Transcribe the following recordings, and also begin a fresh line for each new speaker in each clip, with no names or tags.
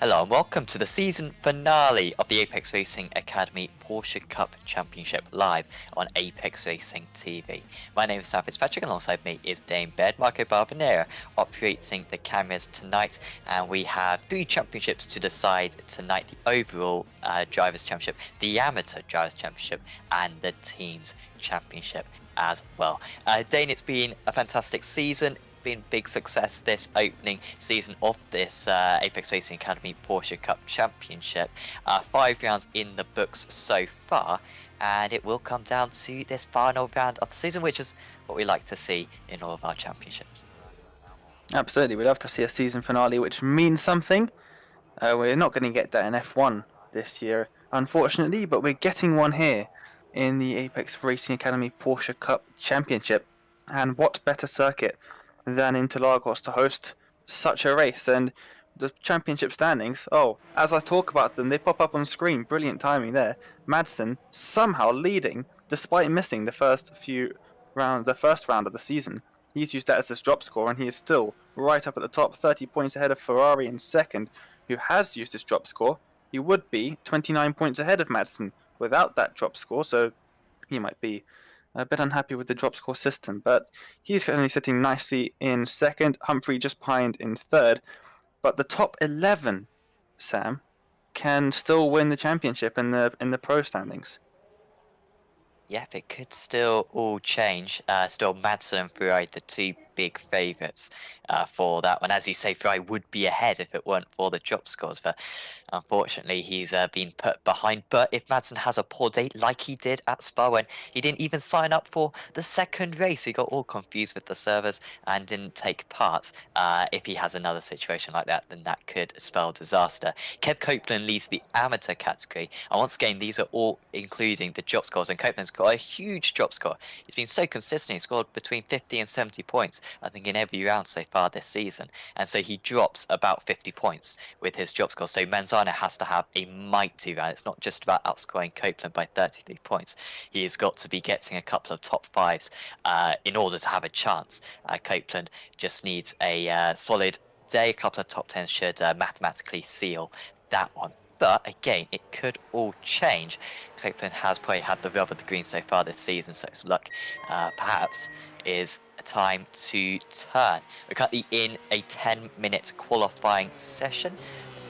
Hello and welcome to the season finale of the Apex Racing Academy Porsche Cup Championship live on Apex Racing TV. My name is Sam Fitzpatrick, alongside me is Dame Bed, Marco Barbanera operating the cameras tonight, and we have 3 championships to decide tonight: the overall Drivers' Championship, the Amateur Drivers' Championship, and the Teams Championship as well. Dane, it's been a fantastic season. Been big success this opening season of this Apex Racing Academy Porsche Cup Championship. 5 rounds in the books so far, and it will come down to this final round of the season, which is what we like to see in all of our championships.
Absolutely, we'd love to see a season finale, which means something. We're not going to get that in F1 this year, unfortunately, but we're getting one here in the Apex Racing Academy Porsche Cup Championship. And what better circuit than Interlagos to host such a race? And the championship standings, as I talk about them, they pop up on screen. Brilliant timing there. Madsen somehow leading despite missing the first round of the season. He's used that as his drop score, and he is still right up at the top, 30 points ahead of Ferrari in second, who has used his drop score. He would be 29 points ahead of Madsen without that drop score, so he might be a bit unhappy with the drop score system, but he's currently sitting nicely in second, Humphrey just behind in third. But the top 11, Sam, can still win the championship in the pro standings.
Yep, it could still all change. Still, Madsen and Ferrari, the 2 big favourites for that one. As you say, Ferrari would be ahead if it weren't for the drop scores, but unfortunately he's been put behind. But if Madsen has a poor day like he did at Spa, when he didn't even sign up for the second race, he got all confused with the servers and didn't take part. If he has another situation like that, then that could spell disaster. Kev Copeland leads the amateur category, and once again, these are all including the drop scores, and Copeland's got a huge drop score. He's been so consistent. He scored between 50 and 70 points, I think, in every round so far this season, and so he drops about 50 points with his drop score. So Manzano has to have a mighty round. It's not just about outscoring Copeland by 33 points. He has got to be getting a couple of top 5s in order to have a chance. Copeland just needs a solid day. A couple of top 10s should mathematically seal that one. But again, it could all change. Copeland has probably had the rub of the green so far this season, so his luck perhaps is a time to turn. We're currently in a 10-minute qualifying session.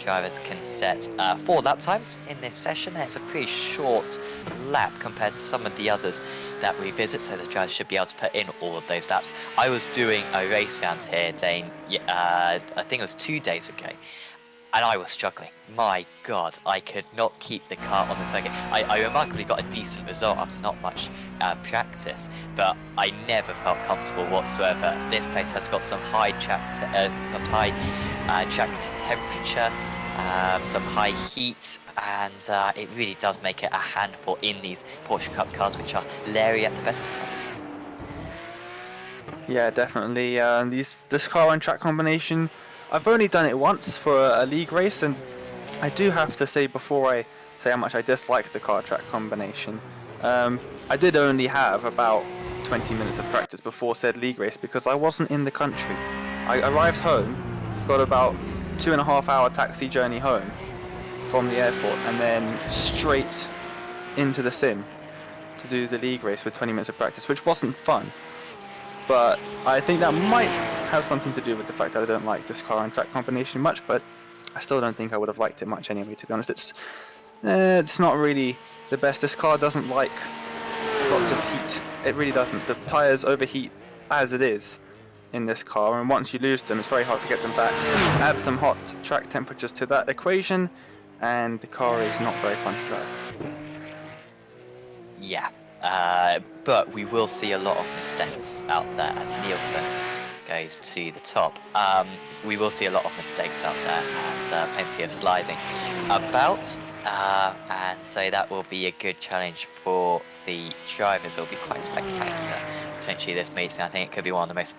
Drivers can set 4 lap times in this session, and it's a pretty short lap compared to some of the others that we visit, so the drivers should be able to put in all of those laps. I was doing a race round here, Dane, I think it was 2 days ago, and I was struggling. My God, I could not keep the car on the circuit. I remarkably got a decent result after not much practice, but I never felt comfortable whatsoever. This place has got some high track temperature, some high heat, and it really does make it a handful in these Porsche Cup cars, which are leery at the best of times.
Yeah, definitely. This car and track combination, I've only done it once for a league race, and I do have to say, before I say how much I dislike the car track combination, I did only have about 20 minutes of practice before said league race because I wasn't in the country. I arrived home, got about 2.5 hour taxi journey home from the airport, and then straight into the sim to do the league race with 20 minutes of practice, which wasn't fun. But I think that might have something to do with the fact that I don't like this car and track combination much, but I still don't think I would have liked it much anyway, to be honest. It's not really the best. This car doesn't like lots of heat. It really doesn't. The tyres overheat as it is in this car, and once you lose them, it's very hard to get them back. Add some hot track temperatures to that equation, and the car is not very fun to drive.
Yeah, but we will see a lot of mistakes out there as Nielsen goes to the top. We will see a lot of mistakes out there, and plenty of sliding about, and so that will be a good challenge for the drivers. It will be quite spectacular potentially this meeting. I think it could be one of the most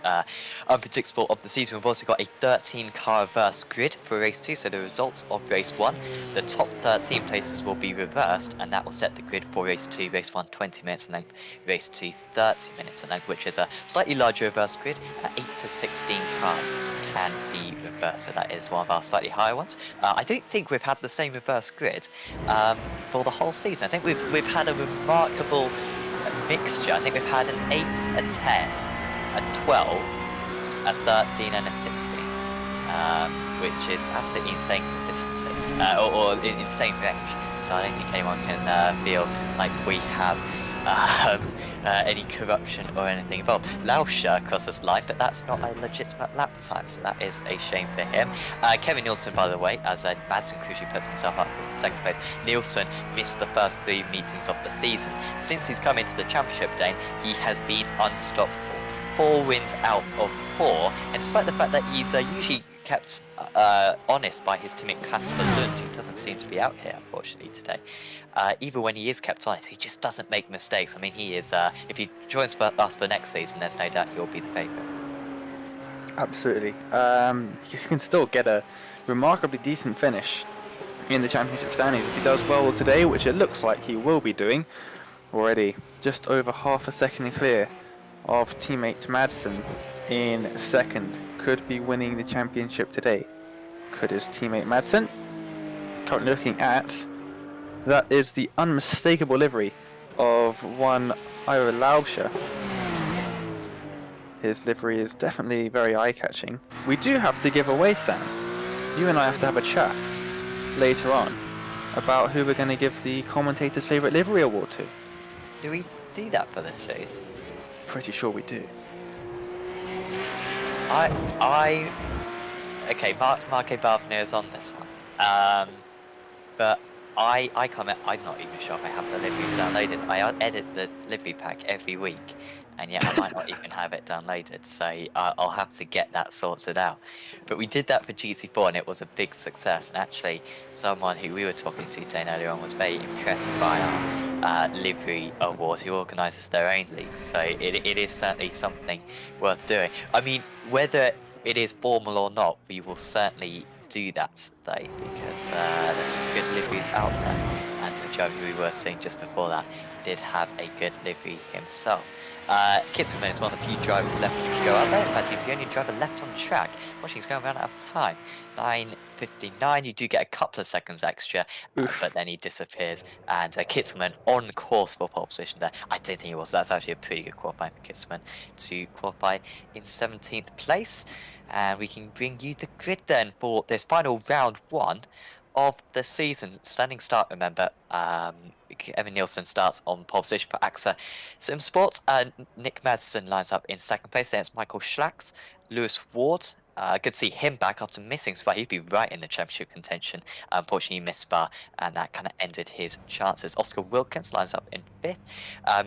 unpredictable of the season. We've also got a 13-car reverse grid for race 2, so the results of race 1, the top 13 places will be reversed, and that will set the grid for race 2. Race 1 20 minutes in length, race 2 30 minutes in length, which is a slightly larger reverse grid. 8 to 16 cars can be reversed, so that is one of our slightly higher ones. I don't think we've had the same reverse grid for the whole season. I think we've had a remarkable mixture. I think we've had an 8, a 10, a 12, a 13, and a 16, which is absolutely insane consistency, or insane range. So I don't think anyone can feel like we have any corruption or anything involved. Lauscher crosses the line, but that's not a legitimate lap time, so that is a shame for him. Kevin Nielsen, by the way, as Madsen crucially puts himself up in second place. Nielsen missed the first 3 meetings of the season. Since he's come into the championship, Dane, he has been unstoppable. 4 wins out of 4, and despite the fact that he's usually kept honest by his teammate Casper Lund, who doesn't seem to be out here, unfortunately, today. Even when he is kept honest, he just doesn't make mistakes. I mean, he is, if he joins us for next season, there's no doubt he'll be the favourite.
Absolutely. He can still get a remarkably decent finish in the championship standings if he does well today, which it looks like he will be doing already. Just over half a second clear of teammate Madsen in second. Could be winning the championship today. Could his teammate Madsen? Currently looking at, that is the unmistakable livery of one Ira Lauscher. His livery is definitely very eye-catching. We do have to give away, Sam. You and I have to have a chat later on about who we're going to give the commentator's favourite livery award to.
Do we do that for this series?
Pretty sure we do.
Okay, Marco Bavner is on this one. But I comment, I'm not even sure if I have the liveries downloaded. I edit the livery pack every week, and yet I might not even have it downloaded, so I'll have to get that sorted out. But we did that for GT4, and it was a big success, and actually someone who we were talking to, Dane, earlier on was very impressed by our livery awards, who organises their own leagues, so it is certainly something worth doing. I mean, whether it is formal or not, we will certainly do that though, because there's some good liveries out there, and the driver who we were seeing just before that did have a good livery himself. Kitzelman is one of the few drivers left to go out there. In fact, he's the only driver left on track. Watching, he's going around out of time. 9:59. You do get a couple of seconds extra, but then he disappears. And Kitzelman on course for pole position there. I don't think he was. That's actually a pretty good qualifying for Kitzelman to qualify in 17th place. And we can bring you the grid then for this final round 1 of the season. Standing start, remember. Evan Nielsen starts on pole position for AXA Sim Sports. Nick Madsen lines up in second place. Then it's Michael Schlacks, Lewis Ward. Good to see him back after missing Spa. He'd be right in the championship contention. Unfortunately, he missed Spa, and that kind of ended his chances. Oscar Wilkins lines up in 5th.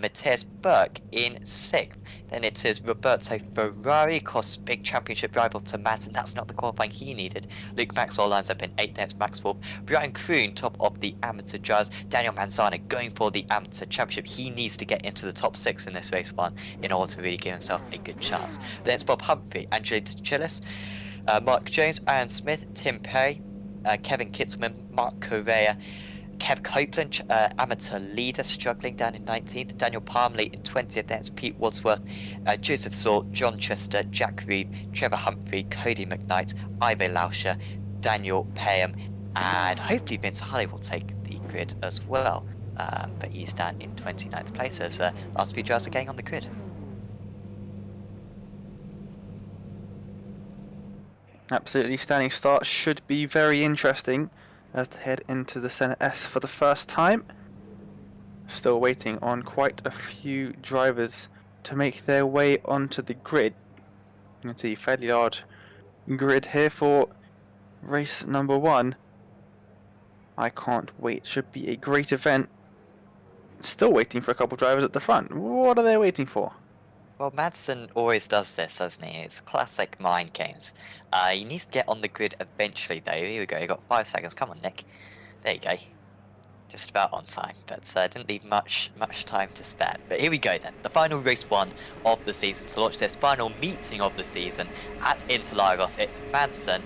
Matthias Burke in 6th. Then it is Roberto Ferrari, of course, big championship rival to Madsen. That's not the qualifying he needed. Luke Maxwell lines up in 8th. Then it's Max Wolf. Brian Kroon, top of the amateur drivers. Daniel Manzana going for the amateur championship. He needs to get into the top 6 in this race 1 in order to really give himself a good chance. Then it's Bob Humphrey, Angelo DeCillis, Mark Jones, Aaron Smith, Tim Perry, Kevin Kitzelman, Mark Correa, Kev Copeland, amateur leader, struggling down in 19th. Daniel Palmley in 20th. Then it's Pete Wadsworth, Joseph Saul, John Chester, Jack Reeve, Trevor Humphrey, Cody McKnight, Ivo Lauscher, Daniel Payham, and hopefully Vince Harley will take the grid as well. But he's down in 29th place as last few drivers are getting on the grid.
Absolutely, standing start should be very interesting as they head into the Senate S for the first time. Still waiting on quite a few drivers to make their way onto the grid. You can see fairly large grid here for race number 1. I can't wait, should be a great event. Still waiting for a couple drivers at the front. What are they waiting for?
Well, Madsen always does this, doesn't he? It's classic mind games. He needs to get on the grid eventually, though. Here we go. You got 5 seconds. Come on, Nick. There you go. Just about on time, but didn't leave much time to spare. But here we go then, the final race one of the season to launch this final meeting of the season at Interlagos. It's Madsen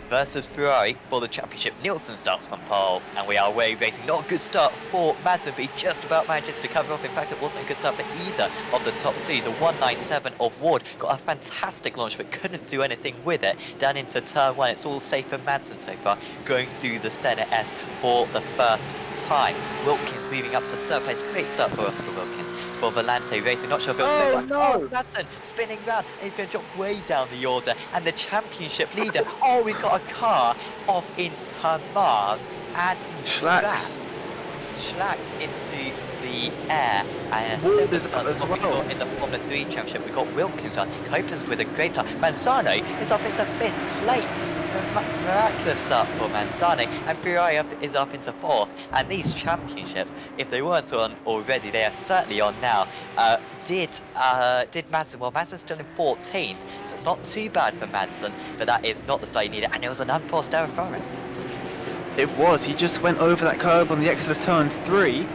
versus Ferrari for the championship. Nielsen starts from pole, and we are away racing. Not a good start for Madsen, but he just about manages to cover up. In fact, it wasn't a good start for either of the top two. The 197 of Ward got a fantastic launch, but couldn't do anything with it. Down into turn one, it's all safe for Madsen so far, going through the Senna S for the first time. Wilkins moving up to third place. Great start for Oscar Wilkins for Volante Racing. Not sure if it was Madsen spinning round, and he's going to drop way down the order. And the championship leader, oh, we've got a car off into Mars, and
Schlacked
into the air, and a similar start to what we saw in the Formula 3 Championship. We've got Wilkins on, Copeland's with a great start. Manzano is up into 5th place. Miraculous start for Manzano, and Ferrari is up into 4th. And these championships, if they weren't on already, they are certainly on now. Did Madsen, well, Madsen's still in 14th, so it's not too bad for Madsen, but that is not the start he needed, and it was an unforced error for him.
It was. He just went over that curb on the exit of turn 3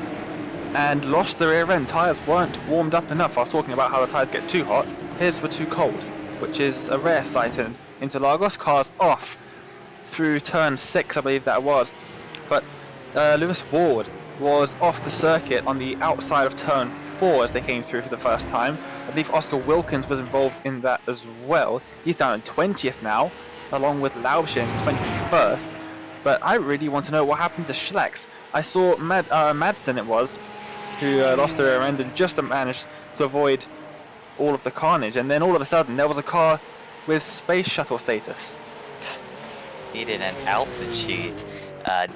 and lost the rear end. Tyres weren't warmed up enough. I was talking about how the tyres get too hot. His were too cold, which is a rare sight in Interlagos. Cars off through turn 6, I believe that was. But Lewis Ward was off the circuit on the outside of turn 4 as they came through for the first time. I believe Oscar Wilkins was involved in that as well. He's down in 20th now, along with Laubsche in 21st. But I really want to know what happened to Schlacks. I saw Madsen, it was, who lost the rear end and just managed to avoid all of the carnage. And then all of a sudden, there was a car with space shuttle status.
Needed an altitude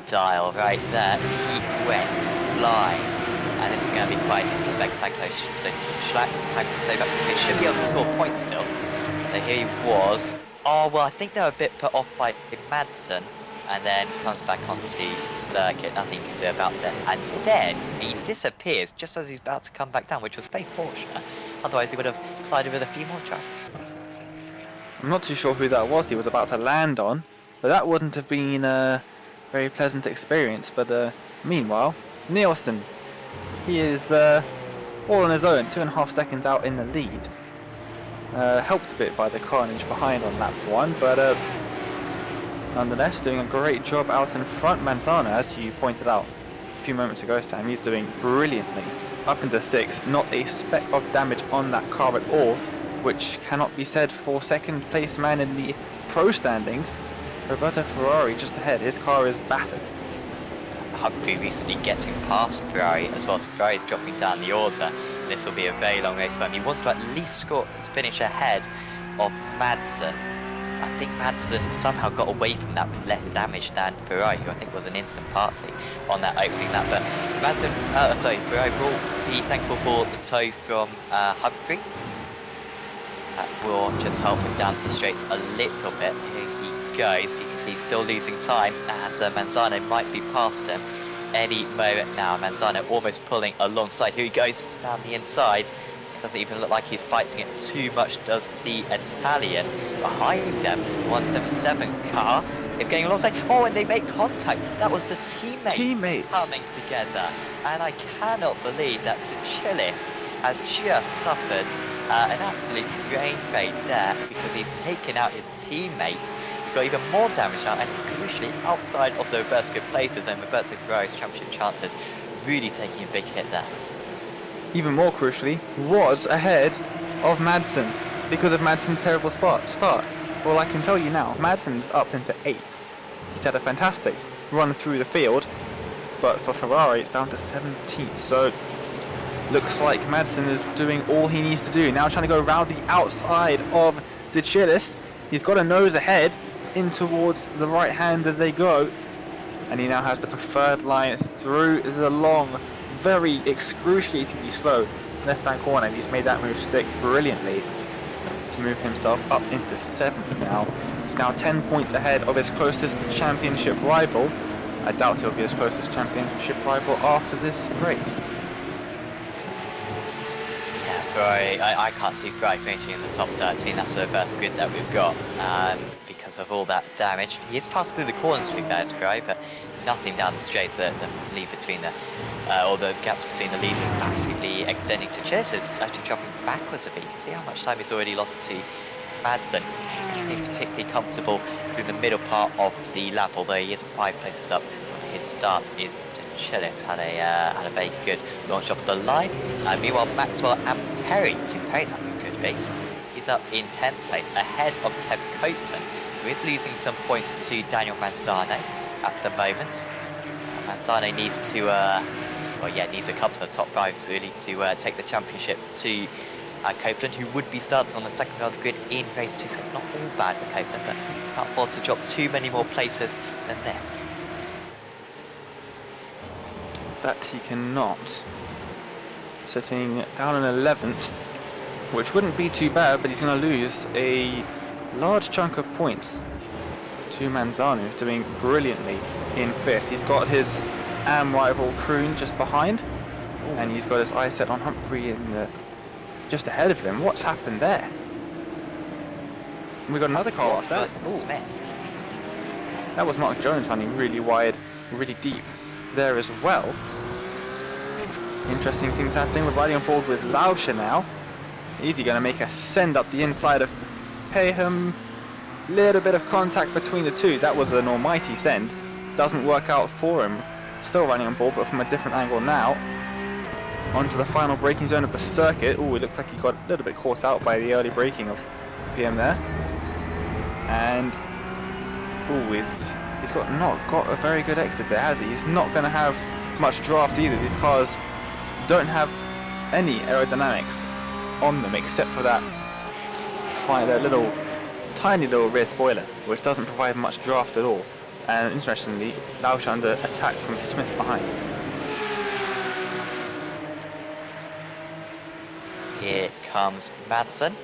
dial right there. He went flying, and it's going to be quite spectacular. So Schlacks having to take back to the pitch, should be able to score points still. So here he was. Oh, well, I think they were a bit put off by Madsen. And then comes back onto circuit, nothing you can do about it. And then he disappears just as he's about to come back down, which was a big Porsche. Otherwise he would have collided with a few more tracks.
I'm not too sure who that was he was about to land on, but that wouldn't have been a very pleasant experience. But meanwhile, Nielsen, he is all on his own, 2.5 seconds out in the lead. Helped a bit by the carnage behind on lap 1, but nonetheless, doing a great job out in front. Manzano, as you pointed out a few moments ago, Sam, he's doing brilliantly. Up into 6th, not a speck of damage on that car at all, which cannot be said for second place man in the pro standings. Roberto Ferrari just ahead, his car is battered.
Humphrey recently getting past Ferrari as well, so Ferrari is dropping down the order. This will be a very long race for him. He wants to at least finish ahead of Madsen. I think Madsen somehow got away from that with less damage than Ferrari, who I think was an instant party on that opening lap. But Ferrari will be thankful for the tow from Humphrey. That will just help him down the straights a little bit. Here he goes. You can see he's still losing time, and Manzano might be past him any moment now. Manzano almost pulling alongside. Here he goes down the inside. Doesn't even look like he's fighting it too much, does the Italian. Behind them, 177 car is getting alongside. Oh, and they make contact. That was the teammates coming together. And I cannot believe that De Chillis has just suffered an absolute brain fade there, because he's taken out his teammate. He's got even more damage now, and it's crucially outside of the reverse grid places, and Roberto Ferrari's championship chances really taking a big hit there.
Even more crucially, was ahead of Madsen because of Madsen's terrible start. Well, I can tell you now, Madsen's up into 8th. He's had a fantastic run through the field, but for Ferrari it's down to 17th. So looks like Madsen is doing all he needs to do. Now trying to go around the outside of De Chillis. He's got a nose ahead, in towards the right hand as they go, and he now has the preferred line through the long, very excruciatingly slow left-hand corner. He's made that move stick brilliantly to move himself up into 7th now. He's now 10 points ahead of his closest championship rival. I doubt he'll be his closest championship rival after this race.
Yeah, Ferrari, I can't see Ferrari finishing in the top 13. That's the best grid that we've got because of all that damage. He's passed through the corners to be fair, Ferrari, but nothing down the straights. The lead between or the gaps between the leaders absolutely extending to Chase is actually dropping backwards a bit. You can see how much time he's already lost to Madsen. He doesn't seem particularly comfortable through the middle part of the lap, although he is 5 places up from his start. Is Chillis had a very good launch off the line. Meanwhile, Maxwell and Perry, Tim Perry's having a good race. He's up in 10th place, ahead of Kevin Copeland, who is losing some points to Daniel Manzano at the moment. Manzano needs to, needs a couple of top 5s really to take the championship to Copeland, who would be starting on the second row of the grid in race 2, so it's not all bad for Copeland, but can't afford to drop too many more places than this.
That he cannot. Sitting down in 11th, which wouldn't be too bad, but he's going to lose a large chunk of points to Manzano, who's doing brilliantly in 5th. He's got his AM rival Kroon just behind, and he's got his eyes set on Humphrey in the, just ahead of him. What's happened there? We got another car off that.
Smith.
That was Mark Jones running really wide, really deep there as well. Interesting things happening. We're riding on board with Lauscher now. Is he going to make a send up the inside of Payham? Little bit of contact between the two. That was an almighty send. Doesn't work out for him. Still running on board, but from a different angle now. Onto the final braking zone of the circuit. Oh, it looks like he got a little bit caught out by the early braking of PM there. And he's not got a very good exit there, has he? He's not going to have much draft either. These cars don't have any aerodynamics on them except for that tiny little rear spoiler, which doesn't provide much draft at all. And interestingly, Lauscher under attack from Smith behind.
Here comes Madsen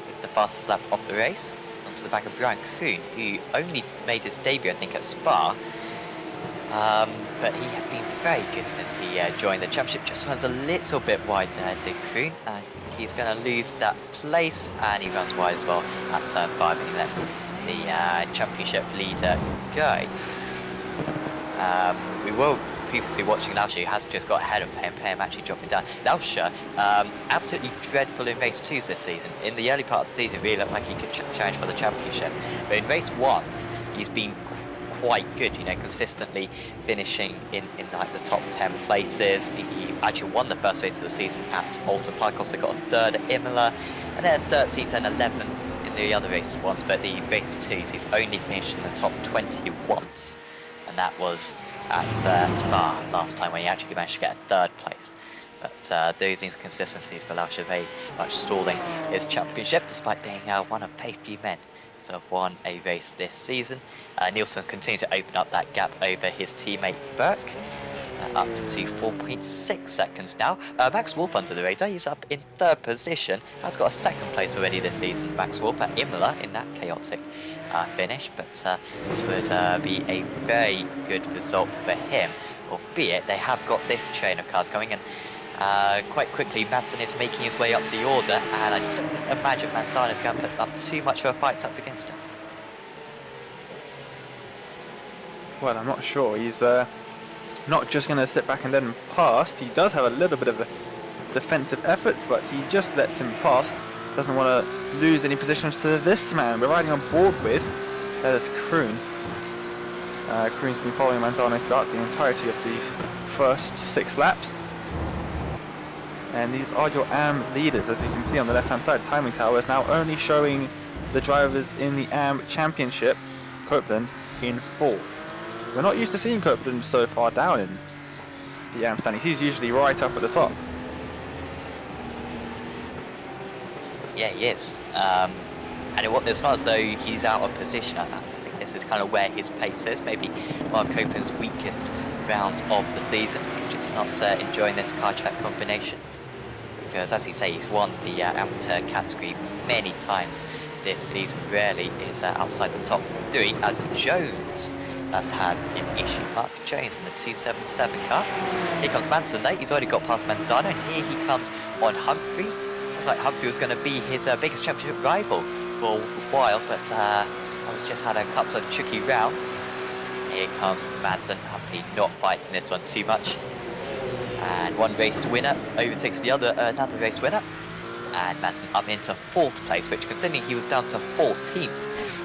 with the fastest lap of the race. It's onto the back of Brian Kroon, who only made his debut, I think, at Spa. But he has been very good since he joined the championship. Just runs a little bit wide there, did Kroon. I think he's going to lose that place, and he runs wide as well at turn 5, and he lets the championship leader go. We will previously watching Lauscher, who has just got ahead of Payham actually dropping down. Lauscher, absolutely dreadful in race 2s this season. In the early part of the season, really looked like he could challenge for the championship. But in race 1s, he's been quite good, you know, consistently finishing in like the top 10 places. He actually won the first race of the season at Alton Park, also got a 3rd at Imola, and then 13th and 11th in the other races once, but the race 2s he's only finished in the top 20 once, and that was at Spa last time when he actually managed to get a 3rd place. But those inconsistencies for Lauscher very much stalling his championship, despite being one of very few men to have won a race this season. Nielsen continues to open up that gap over his teammate Burke, up to 4.6 seconds now. Max Wolf under the radar, he's up in 3rd position, has got a 2nd place already this season. Max Wolf at Imola in that chaotic finish, but this would be a very good result for him, albeit they have got this train of cars coming in. Quite quickly, Madsen is making his way up the order, and I don't imagine Manzano is going to put up too much of a fight up against him.
Well, I'm not sure. He's not just going to sit back and let him pass. He does have a little bit of a defensive effort, but he just lets him pass. Doesn't want to lose any positions to this man we're riding on board with. That is Kroon. Kroon's been following Manzano throughout the entirety of these first 6 laps. And these are your AM leaders, as you can see on the left-hand side. Timing tower is now only showing the drivers in the AM Championship. Copeland in 4th. We're not used to seeing Copeland so far down in the AM standings. He's usually right up at the top.
Yeah, he is. And it's not as though he's out of position. I think this is kind of where his pace is. Maybe one of Copeland's weakest rounds of the season. Just not enjoying this car track combination. Because, as you say, he's won the amateur category many times this season. Rarely is outside the top 3, as Jones has had an issue. Mark Jones in the 277 car. Here comes Manson though. He's already got past Manzano, and here he comes on Humphrey. Looks like Humphrey was going to be his biggest championship rival for a while, but has just had a couple of tricky rounds. here comes Madsen. Humphrey not fighting this one too much. And one race winner overtakes the other, another race winner. And Madsen up into 4th place, which, considering he was down to 14th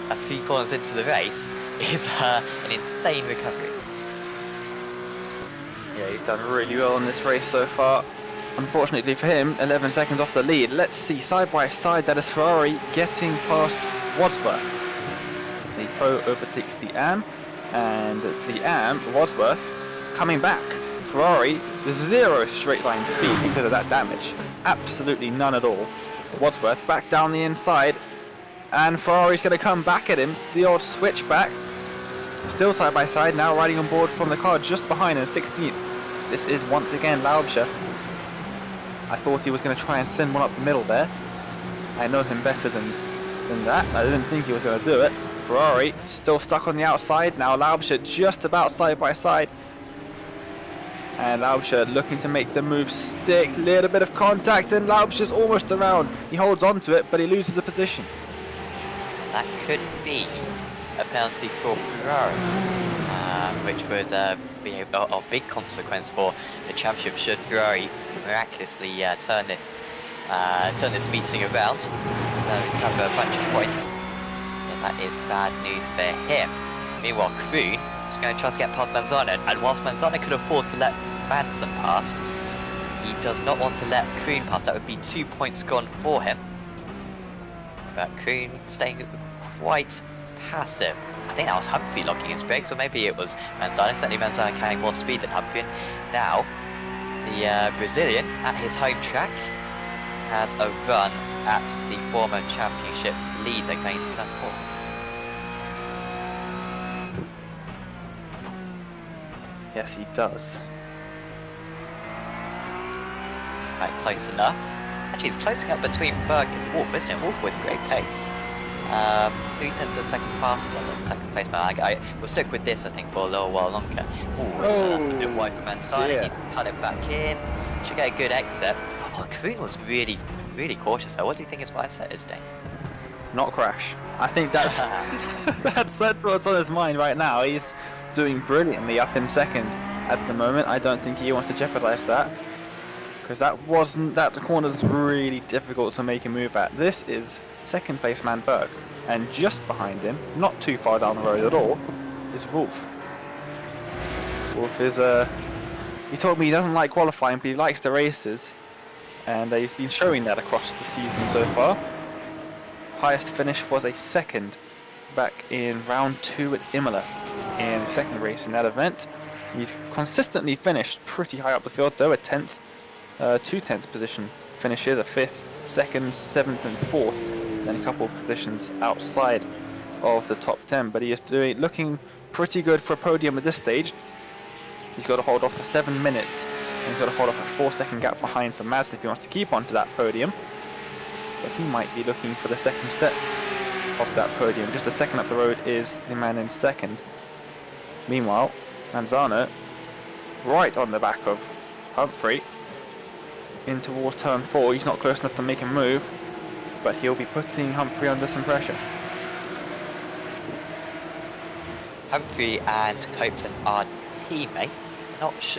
a few corners into the race, is an insane recovery.
Yeah, he's done really well in this race so far. Unfortunately for him, 11 seconds off the lead. Let's see, side by side, that is Ferrari getting past Wadsworth. The Pro overtakes the AM, and the AM, Wadsworth, coming back. Ferrari, 0 straight line speed because of that damage. Absolutely none at all. Wadsworth back down the inside, and Ferrari's going to come back at him. The old switchback. Still side by side, now riding on board from the car just behind in 16th. This is once again Laubscher. I thought he was going to try and send one up the middle there. I know him better than that. I didn't think he was going to do it. Ferrari still stuck on the outside. Now Laubscher just about side by side. And Laubscher looking to make the move stick. Little bit of contact and Laubscher's almost around. He holds on to it, but he loses a position.
That could be a penalty for Ferrari, which was be of big consequence for the championship should Ferrari miraculously turn this meeting around to recover a bunch of points. Yeah, that is bad news for him. Meanwhile, Kroon is going to try to get past Manzano, and whilst Manzano could afford to let Madsen past, he does not want to let Kroon pass. That would be 2 points gone for him. But Kroon staying quite passive. I think that was Humphrey locking his brakes, or maybe it was Manzano. Certainly Manzano carrying more speed than Humphrey. And now, the Brazilian at his home track has a run at the former championship leader going into turn 4.
Yes, he does.
It's quite close enough. Actually, it's closing up between Berg and Wolf, isn't it? Wolf with great pace. 3/10 of a second faster than second place man. I will stick with this, I think, for a little while longer. Ooh, it's a bit wide for Manzano. He's cut it back in. Should get a good exit. Oh, Kroon was really, really cautious though. What do you think his mindset is, Dane?
Not crash. I think that's that's what's on his mind right now. He's doing brilliantly up in second at the moment. I don't think he wants to jeopardize that, because that corner's really difficult to make a move at. This is second place man Berg, and just behind him, not too far down the road at all, is Wolf. Wolf is he told me he doesn't like qualifying, but he likes the races, and he's been showing that across the season so far. Highest finish was a second back in round 2 at Imola in the second race in that event. He's consistently finished pretty high up the field though, a 10th, 2 10th position finishes, a 5th, 2nd, 7th and 4th, and a couple of positions outside of the top 10, but he is looking pretty good for a podium at this stage. He's got to hold off for 7 minutes, and he's got to hold off a 4-second gap behind for Madsen if he wants to keep on to that podium, but he might be looking for the second step of that podium. Just a second up the road is the man in second. Meanwhile, Manzano right on the back of Humphrey in towards turn 4. He's not close enough to make a move, but he'll be putting Humphrey under some pressure.
Humphrey and Copeland are teammates.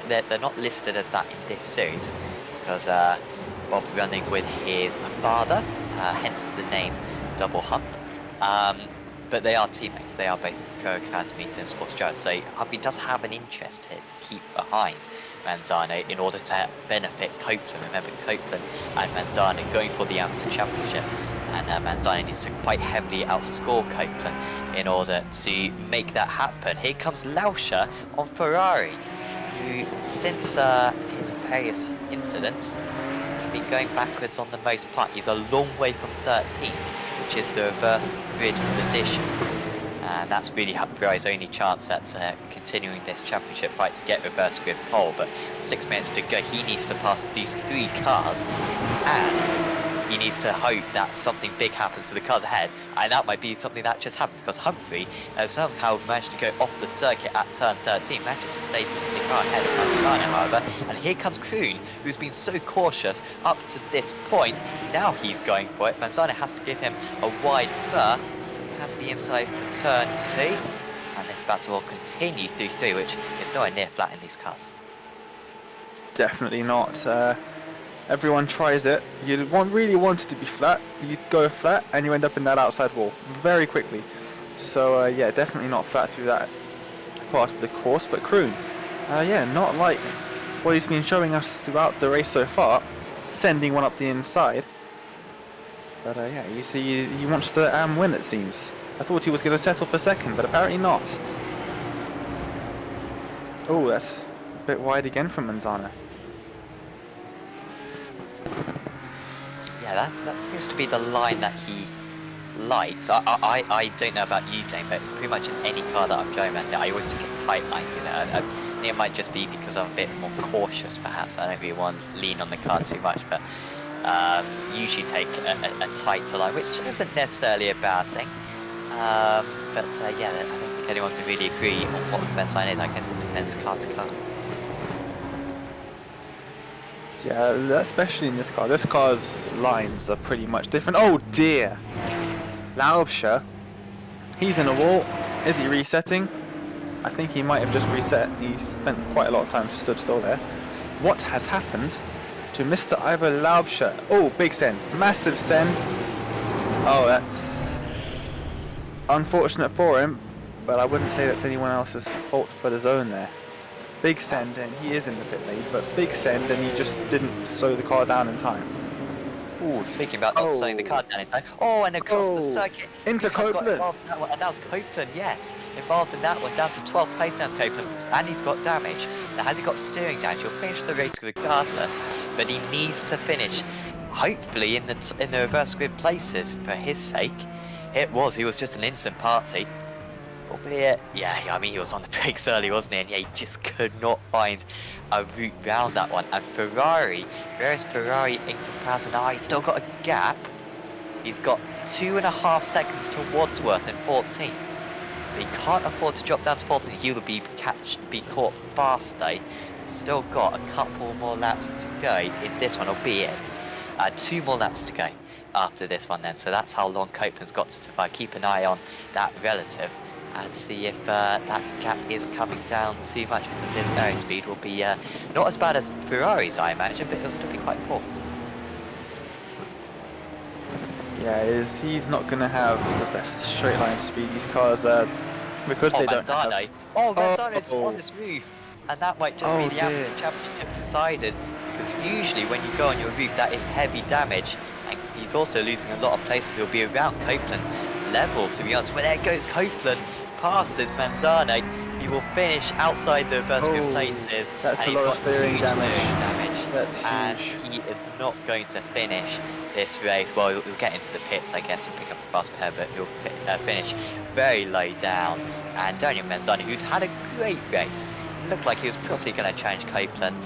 They're not listed as that in this series because Bob running with his father, hence the name Double Hump. But they are teammates. They are both Pro Academy Sim Sports drivers. So Humphrey does have an interest here to keep behind Manzano in order to benefit Copeland. Remember, Copeland and Manzano going for the Amateur Championship, and Manzano needs to quite heavily outscore Copeland in order to make that happen. Here comes Laubscher on Ferrari, who since his Paris incident has been going backwards on the most part. He's a long way from 13th, which is the reverse grid position. And that's really Ferrari's only chance at continuing this championship fight to get reverse grid pole. But 6 minutes to go, he needs to pass these 3 cars, and he needs to hope that something big happens to the cars ahead. And that might be something that just happened, because Humphrey has somehow managed to go off the circuit at turn 13, manages to stay just in the car ahead of Manzano, however. And here comes Kroon, who's been so cautious up to this point. Now he's going for it. Manzano has to give him a wide berth. Has the inside for turn 2. And this battle will continue through 3, which is nowhere near flat in these cars.
Definitely not. Everyone tries it. You really want it to be flat. You go flat and you end up in that outside wall very quickly. So yeah, definitely not flat through that part of the course. But Kroon, yeah, not like what he's been showing us throughout the race so far, sending one up the inside. But yeah, you see, he wants to win, it seems. I thought he was going to settle for second, but apparently not. Oh, that's a bit wide again from Manzana.
Yeah, that seems to be the line that he likes. I don't know about you, Dane, but pretty much in any car that I'm driving at, I always take a tight line. You know, I think it might just be because I'm a bit more cautious, perhaps. I don't really want to lean on the car too much, but usually take a tighter line, which isn't necessarily a bad thing. But yeah, I don't think anyone can really agree on what the best line is. I guess it depends car to car.
Yeah, especially in this car. This car's lines are pretty much different. Oh dear! Laubscher. He's in a wall. Is he resetting? I think he might have just reset. He spent quite a lot of time stood still there. What has happened to Mr. Ivor Laubscher? Oh, big send. Massive send. Oh, that's unfortunate for him, but I wouldn't say that's anyone else's fault but his own there. Big send, and he is in the pit lane, but big send, and he just didn't slow the car down in time.
Ooh, speaking about not slowing the car down in time. Oh, and across the circuit.
Into Copeland.
And that was Copeland, yes. Involved in that one, down to 12th place now is Copeland. And he's got damage. Now, has he got steering damage? He'll finish the race regardless, but he needs to finish, hopefully, in the reverse grid places for his sake. He was just an instant party. Albeit, yeah, I mean, he was on the brakes early, wasn't he? And yeah, he just could not find a route round that one. And Ferrari, whereas Ferrari in comparison, he's still got a gap. He's got 2.5 seconds to Wadsworth in 14. So he can't afford to drop down to 14. He'll be caught fast though. Still got a couple more laps to go in this one, albeit 2 more laps to go after this one then. So that's how long Copeland's got to survive. Keep an eye on that relative. And see if that gap is coming down too much, because his airspeed will be not as bad as Ferrari's, I imagine, but it'll still be quite poor.
Yeah, he's not going to have the best straight line speed, these cars, because they don't have...
Oh, Manzano's on this roof, and that might just be the championship decided, because usually when you go on your roof, that is heavy damage, and he's also losing a lot of places. He'll be around Copeland level, to be honest. Well, there goes Copeland. Passes Manzano, he will finish outside the reverse grid places, and he's got huge steering damage, and he is not going to finish this race. Well, he'll get into the pits, I guess, and pick up a fast pair, but he'll finish very low down. And Daniel Manzano, who'd had a great race, looked like he was probably going to challenge Copeland.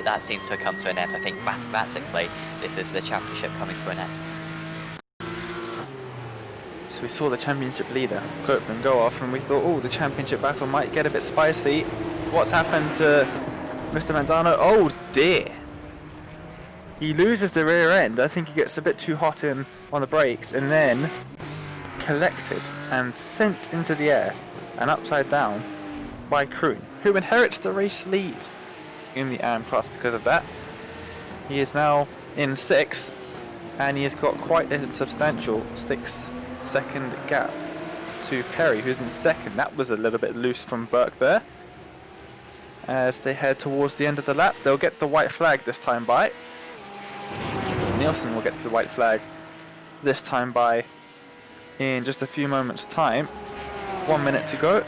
That seems to have come to an end. I think mathematically, this is the championship coming to an end.
So we saw the championship leader, Copeland, go off, and we thought, oh, the championship battle might get a bit spicy. What's happened to Mr. Manzano? Oh dear. He loses the rear end. I think he gets a bit too hot on the brakes, and then collected and sent into the air and upside down by Kroon, who inherits the race lead in the AM class because of that. He is now in 6th, and he has got quite a substantial 6-second gap to Perry, who's in 2nd. That was a little bit loose from Burke there. As they head towards the end of the lap, they'll get the white flag this time by. Nielsen will get the white flag this time by in just a few moments' time. 1 minute to go.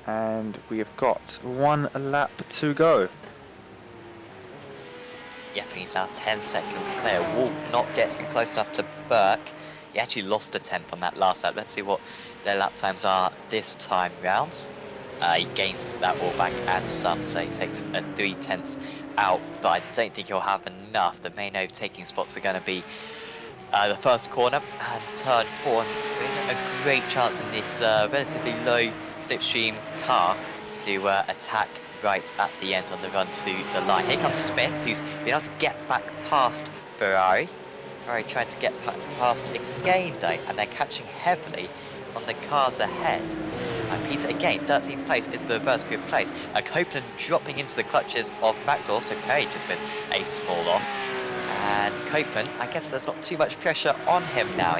And we have got 1 lap to go.
Yep, he's now 10 seconds clear. Wolf not getting close enough to Burke. He actually lost a 10th on that last lap. Let's see what their lap times are this time round. He gains that all back and some, so he takes a 3/10 out, but I don't think he'll have enough. The main overtaking spots are going to be the first corner and turn 4. There isn't a great chance in this relatively low slipstream car to attack right at the end on the run to the line. Here comes Smith, who's been able to get back past Ferrari. Ferrari trying to get past again though, and they're catching heavily on the cars ahead. Peter again, 13th place is the reverse grid place. Copeland dropping into the clutches of Maxwell, so Perry just with a small off. And Copeland, I guess there's not too much pressure on him now.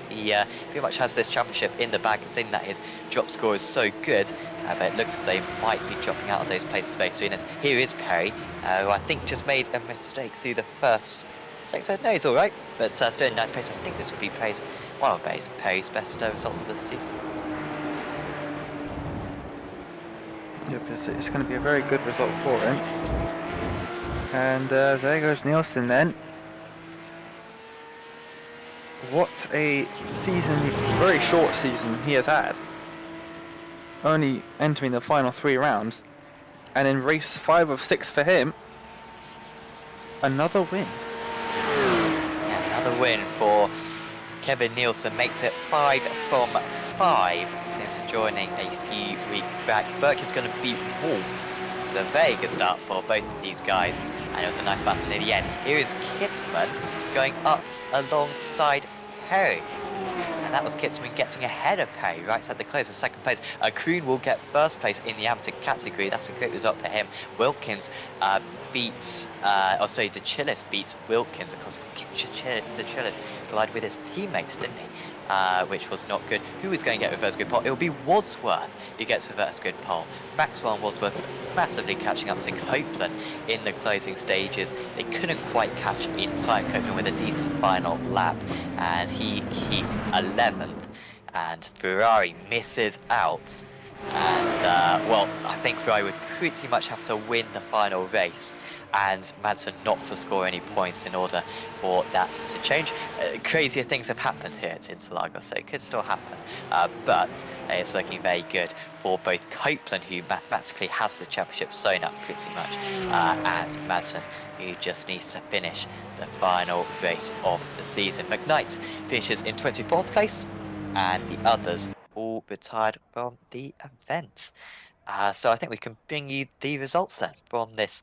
He pretty much has this championship in the bag, seeing that his drop score is so good. But it looks as they might be dropping out of those places very soon. As here is Perry, who I think just made a mistake through the first sector. No, he's all right, but still in 9th place. I think this would be Perry's best results of the season.
Yep, it's going to be a very good result for him. And there goes Nielsen then. What a season, very short season he has had. Only entering the final 3 rounds. And in race 5 of 6 for him, another win.
Yeah, another win for Kevin Nielsen, makes it 5 from 5 since joining a few weeks back. Burke is going to beat Wolf. A very good start for both of these guys, and it was a nice battle near the end. Here is Kitzman going up alongside Perry, and that was Kitzman getting ahead of Perry right side the close of 2nd place. Kroon will get 1st place in the amateur category. That's a great result for him. Wilkins beats, De Chillis beats Wilkins. Of course, De Chillis collided with his teammates, didn't he? Which was not good. Who is going to get reverse grid pole? It will be Wadsworth who gets reverse grid pole. Maxwell and Wadsworth massively catching up to Copeland in the closing stages. They couldn't quite catch in time. Copeland with a decent final lap, and he keeps 11th, and Ferrari misses out. And well, I think Ferrari would pretty much have to win the final race and Madsen not to score any points in order for that to change. Crazier things have happened here at Interlagos, so it could still happen. But it's looking very good for both Copeland, who mathematically has the championship sewn up pretty much, and Madsen, who just needs to finish the final race of the season. McKnight finishes in 24th place, and the others all retired from the event. So I think we can bring you the results then from this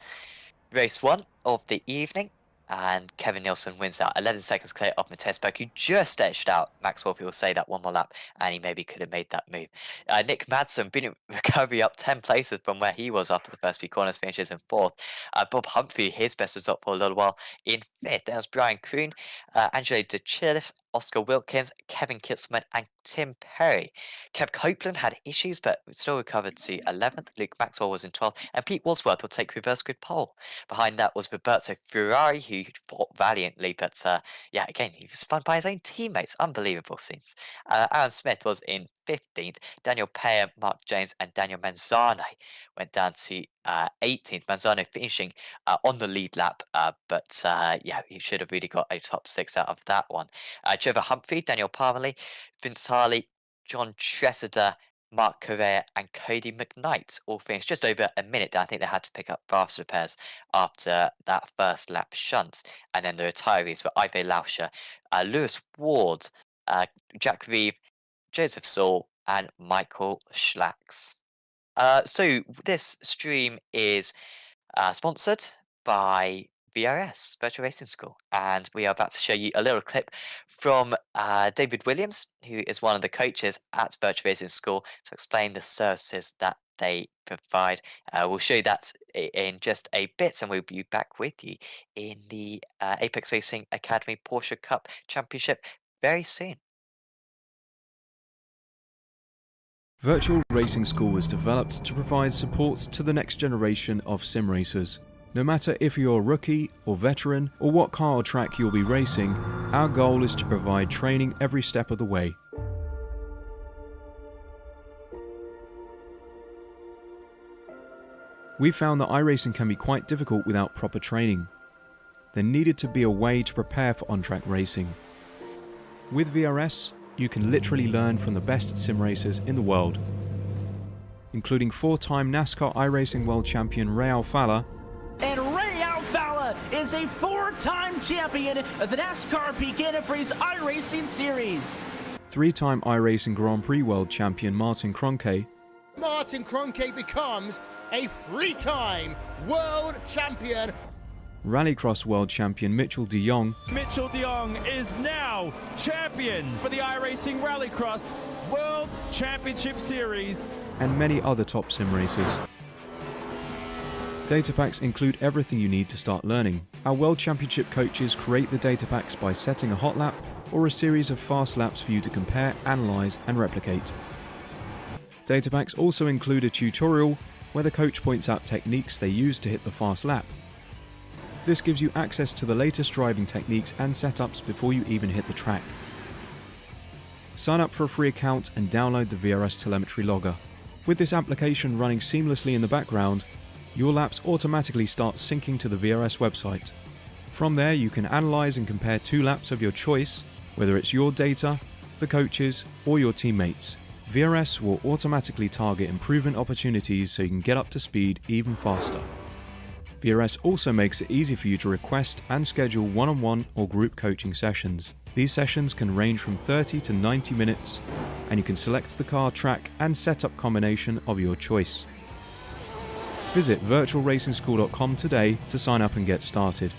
race 1 of the evening, and Kevin Nielsen wins out 11 seconds clear of Matthias Berg, who just edged out Maxwell. Who will say that one more lap, and he maybe could have made that move. Nick Madsen been in recovery up 10 places from where he was after the first few corners, finishes in 4th. Bob Humphrey, his best result for a little while, in 5th. There was Brian Kroon, Angelo De Chillis, Oscar Wilkins, Kevin Kitzman, and Tim Perry. Kev Copeland had issues, but still recovered to 11th. Luke Maxwell was in 12th, and Pete Wadsworth will take reverse grid pole. Behind that was Roberto Ferrari, who fought valiantly, but yeah, again, he was spun by his own teammates. Unbelievable scenes. Aaron Smith was in 15th. Daniel Payer, Mark James, and Daniel Manzano went down to 18th. Manzano finishing on the lead lap, but yeah, he should have really got a top 6 out of that one. Trevor Humphrey, Daniel Parmalee, Vince Harley, John Tressida, Mark Correa, and Cody McKnight all finished just over a minute down. I think they had to pick up fast repairs after that first lap shunt. And then the retirees were Ive Lauscher, Lewis Ward, Jack Reeve, Joseph Saul, and Michael Schlacks. So this stream is sponsored by VRS, Virtual Racing School, and we are about to show you a little clip from David Williams, who is one of the coaches at Virtual Racing School, to explain the services that they provide. We'll show you that in just a bit, and we'll be back with you in the Apex Racing Academy Porsche Cup Championship very soon.
Virtual Racing School was developed to provide support to the next generation of sim racers. No matter if you're a rookie or veteran or what car or track you'll be racing, our goal is to provide training every step of the way. We found that iRacing can be quite difficult without proper training. There needed to be a way to prepare for on-track racing. With VRS, you can literally learn from the best sim racers in the world, including 4-time NASCAR iRacing World Champion Ray Alfala.
And Ray Alfala is a 4-time champion of the NASCAR Peak Antifreeze iRacing Series.
3-time iRacing Grand Prix World Champion Martin Kroenke.
Martin Kroenke becomes a 3-time world champion.
Rallycross World Champion Mitchell de Jong.
Mitchell de Jong is now champion for the iRacing Rallycross World Championship Series,
and many other top sim races. Data packs include everything you need to start learning. Our World Championship coaches create the data packs by setting a hot lap or a series of fast laps for you to compare, analyze, and replicate. Data packs also include a tutorial where the coach points out techniques they use to hit the fast lap. This gives you access to the latest driving techniques and setups before you even hit the track. Sign up for a free account and download the VRS telemetry logger. With this application running seamlessly in the background, your laps automatically start syncing to the VRS website. From there, you can analyze and compare 2 laps of your choice, whether it's your data, the coaches, or your teammates. VRS will automatically target improvement opportunities so you can get up to speed even faster. VRS also makes it easy for you to request and schedule one-on-one or group coaching sessions. These sessions can range from 30 to 90 minutes, and you can select the car, track, and setup combination of your choice. Visit virtualracingschool.com today to sign up and get started.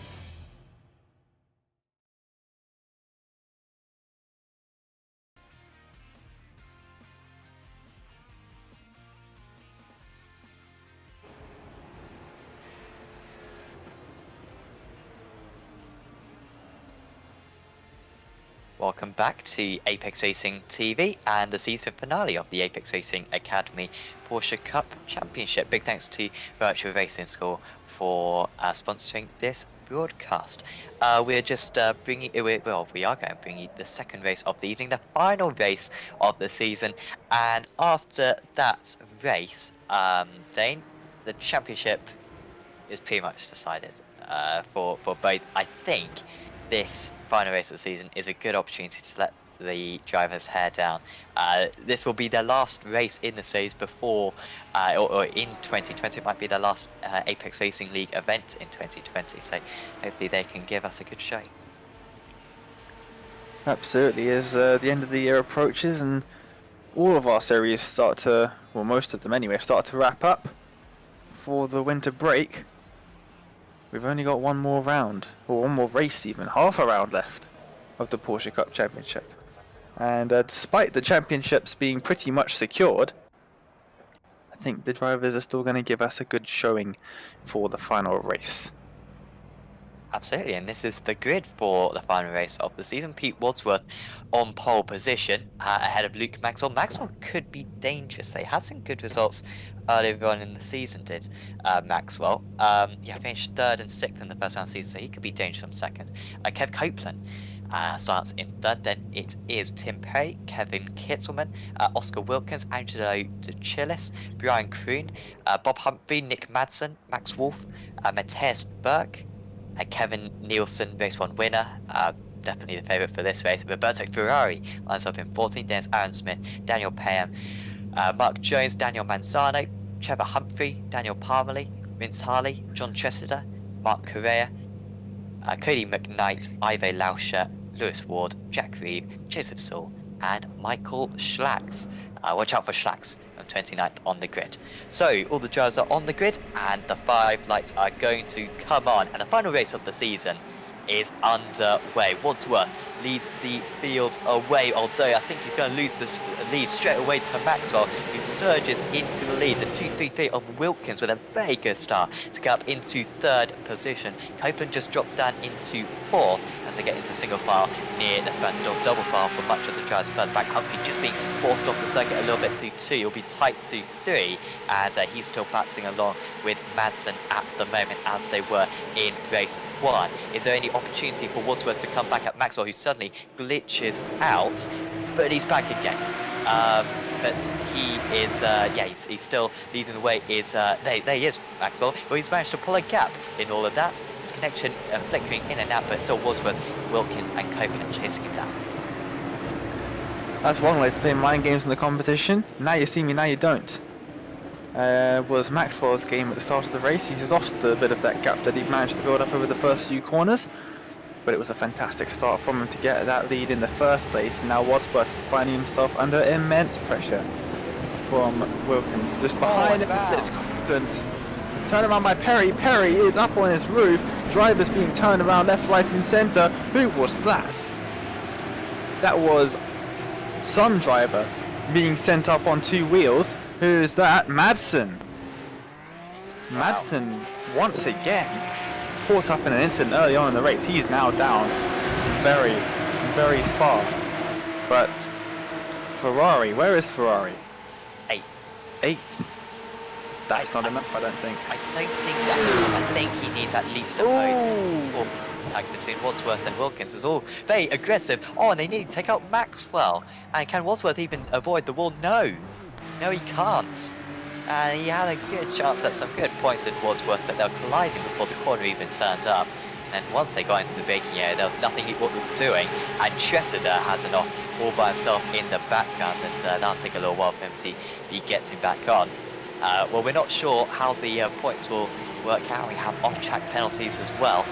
Welcome back to Apex Racing TV and the season finale of the Apex Racing Academy Porsche Cup Championship. Big thanks to Virtual Racing School for sponsoring this broadcast. We're just we are going to bring you the second race of the evening, the final race of the season, and after that race, Dane, the championship is pretty much decided for both. I think this final race of the season is a good opportunity to let the drivers' hair down. This will be their last race in the series before, or in 2020. It might be their last Apex Racing League event in 2020. So hopefully they can give us a good show.
Absolutely, as the end of the year approaches and all of our series start to, well, most of them anyway, start to wrap up for the winter break. We've only got one more round, or one more race even, half a round left of the Porsche Cup Championship. And despite the championships being pretty much secured, I think the drivers are still going to give us a good showing for the final race.
Absolutely, and this is the grid for the final race of the season. Pete Wadsworth on pole position ahead of Luke Maxwell. Maxwell could be dangerous. They had some good results earlier on in the season, did Maxwell. Finished 3rd and 6th in the first round of the season, so he could be dangerous on 2nd. Kev Copeland starts in 3rd. Then it is Tim Perry, Kevin Kitzelman, Oscar Wilkins, Angelo De Chillis, Brian Kroon, Bob Humphrey, Nick Madsen, Max Wolf, Matthias Burke, Kevin Nielsen, race 1 winner, definitely the favourite for this race. Roberto Ferrari lines up in 14th. There's Aaron Smith, Daniel Payham, Mark Jones, Daniel Manzano, Trevor Humphrey, Daniel Parmalee, Vince Harley, John Tressida, Mark Correa, Cody McKnight, Ive Lauscher, Lewis Ward, Jack Reeve, Joseph Saul, and Michael Schlax. Watch out for Schlax from 29th on the grid. So all the drivers are on the grid and the 5 lights are going to come on, and the final race of the season is underway. Wadsworth leads the field away, although I think he's going to lose the lead straight away to Maxwell, who surges into the lead. The 2-3-3 of Wilkins with a very good start to get up into 3rd position. Copeland just drops down into 4th as they get into single file near the front. Still double file for much of the drivers further back. Humphrey just being forced off the circuit a little bit through 2. He'll be tight through 3, and he's still battling along with Madsen at the moment, as they were in race 1. Is there any opportunity for Wadsworth to come back at Maxwell, who suddenly glitches out, but he's back again. But he is, he's still leading the way. There he is, Maxwell. Well, he's managed to pull a gap in all of that. His connection flickering in and out, but still Wadsworth, Wilkins, and Copeland chasing him down.
That's one way to play mind games in the competition. Now you see me, now you don't. Was Maxwell's game at the start of the race. He's lost a bit of that gap that he managed to build up over the first few corners, but it was a fantastic start from him to get that lead in the first place. And now Wadsworth is finding himself under immense pressure from Wilkins. Just behind him, it's constant. Turn around by Perry. Perry is up on his roof. Drivers being turned around left, right and centre. Who was that? That was some driver being sent up on 2 wheels. Who's that? Madsen. Madsen, once again, caught up in an incident early on in the race. He's now down very, very far. But Ferrari, where is Ferrari? 8th. That's not enough, I don't think.
I don't think that's enough. I think he needs at least a podium. Or tag between Wadsworth and Wilkins is all very aggressive. Oh, and they need to take out Maxwell. And can Wadsworth even avoid the wall? No. No, he can't. And he had a good chance at some good points in Wadsworth, but they were colliding before the corner even turned up. And once they got into the braking area, there was nothing he was doing. And Tressida has an off all by himself in the background, and that'll take a little while for him to be getting back on. Well, we're not sure how the points will work out. We have off-track penalties as well.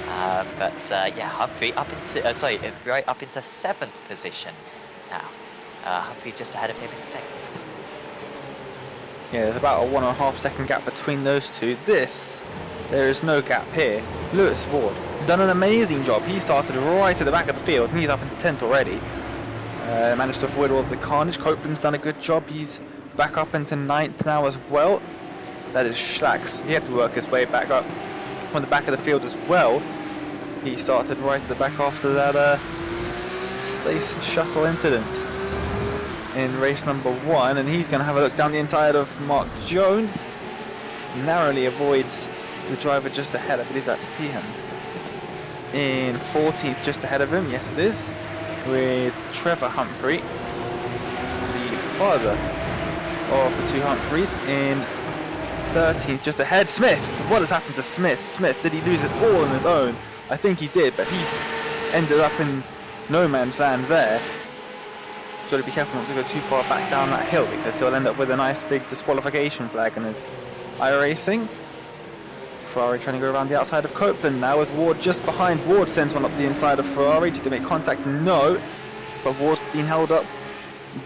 Yeah, Humphrey up into right up into 7th position now. Humphrey just ahead of him in 2nd.
Yeah, there's about a 1.5 second gap between those two. There is no gap here. Lewis Ward done an amazing job. He started right at the back of the field and he's up into 10th already. Managed to avoid all of the carnage. Copeland's done a good job. He's back up into 9th now as well. That is Schlacks. He had to work his way back up from the back of the field as well. He started right at the back after that space shuttle incident in race number 1, and he's going to have a look down the inside of Mark Jones. Narrowly avoids the driver just ahead. I believe that's Pehan. In 14th, just ahead of him, yes it is, with Trevor Humphrey, the father of the 2 Humphreys. In 13th, just ahead, Smith. What has happened to Smith? Smith, did he lose it all on his own? I think he did, but he's ended up in no man's land there. Got to be careful not to go too far back down that hill, because he'll end up with a nice big disqualification flag in his iRacing. Ferrari trying to go around the outside of Copeland now, with Ward just behind. Ward sent one up the inside of Ferrari. Did they make contact? No. But Ward's been held up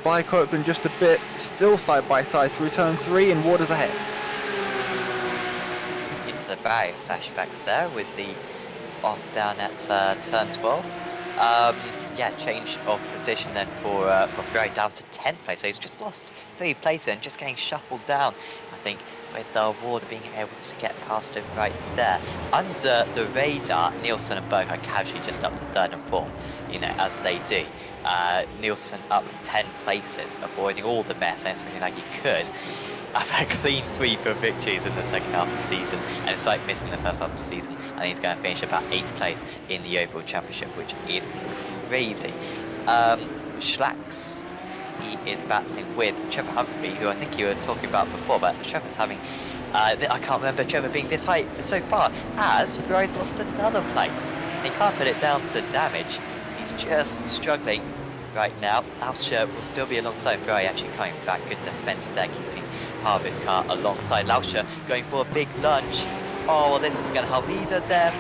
by Copeland just a bit. Still side by side through turn 3, and Ward is ahead.
Into the barrier flashbacks there with the off down at turn 12. Yeah, change of position then for Ferrari down to 10th place. So he's just lost 3 places and just getting shuffled down. I think with Ward being able to get past him right there. Under the radar, Nielsen and Berg are casually just up to 3rd and 4th, you know, as they do. Nielsen up 10 places, avoiding all the mess, and something like he could have a clean sweep of victories in the second half of the season, and it's like missing the first half of the season, and he's going to finish about 8th place in the overall championship, which is crazy. Schlacks, he is battling with Trevor Humphrey, who I think you were talking about before, but Trevor's having, I can't remember Trevor being this high so far, as Ferrari's lost another place. He can't put it down to damage. He's just struggling right now. Lauscher will still be alongside Ferrari, actually coming back. Good defense there, keeping part of his car alongside Lauscher, going for a big lunge. Oh, well, this isn't going to help either of them,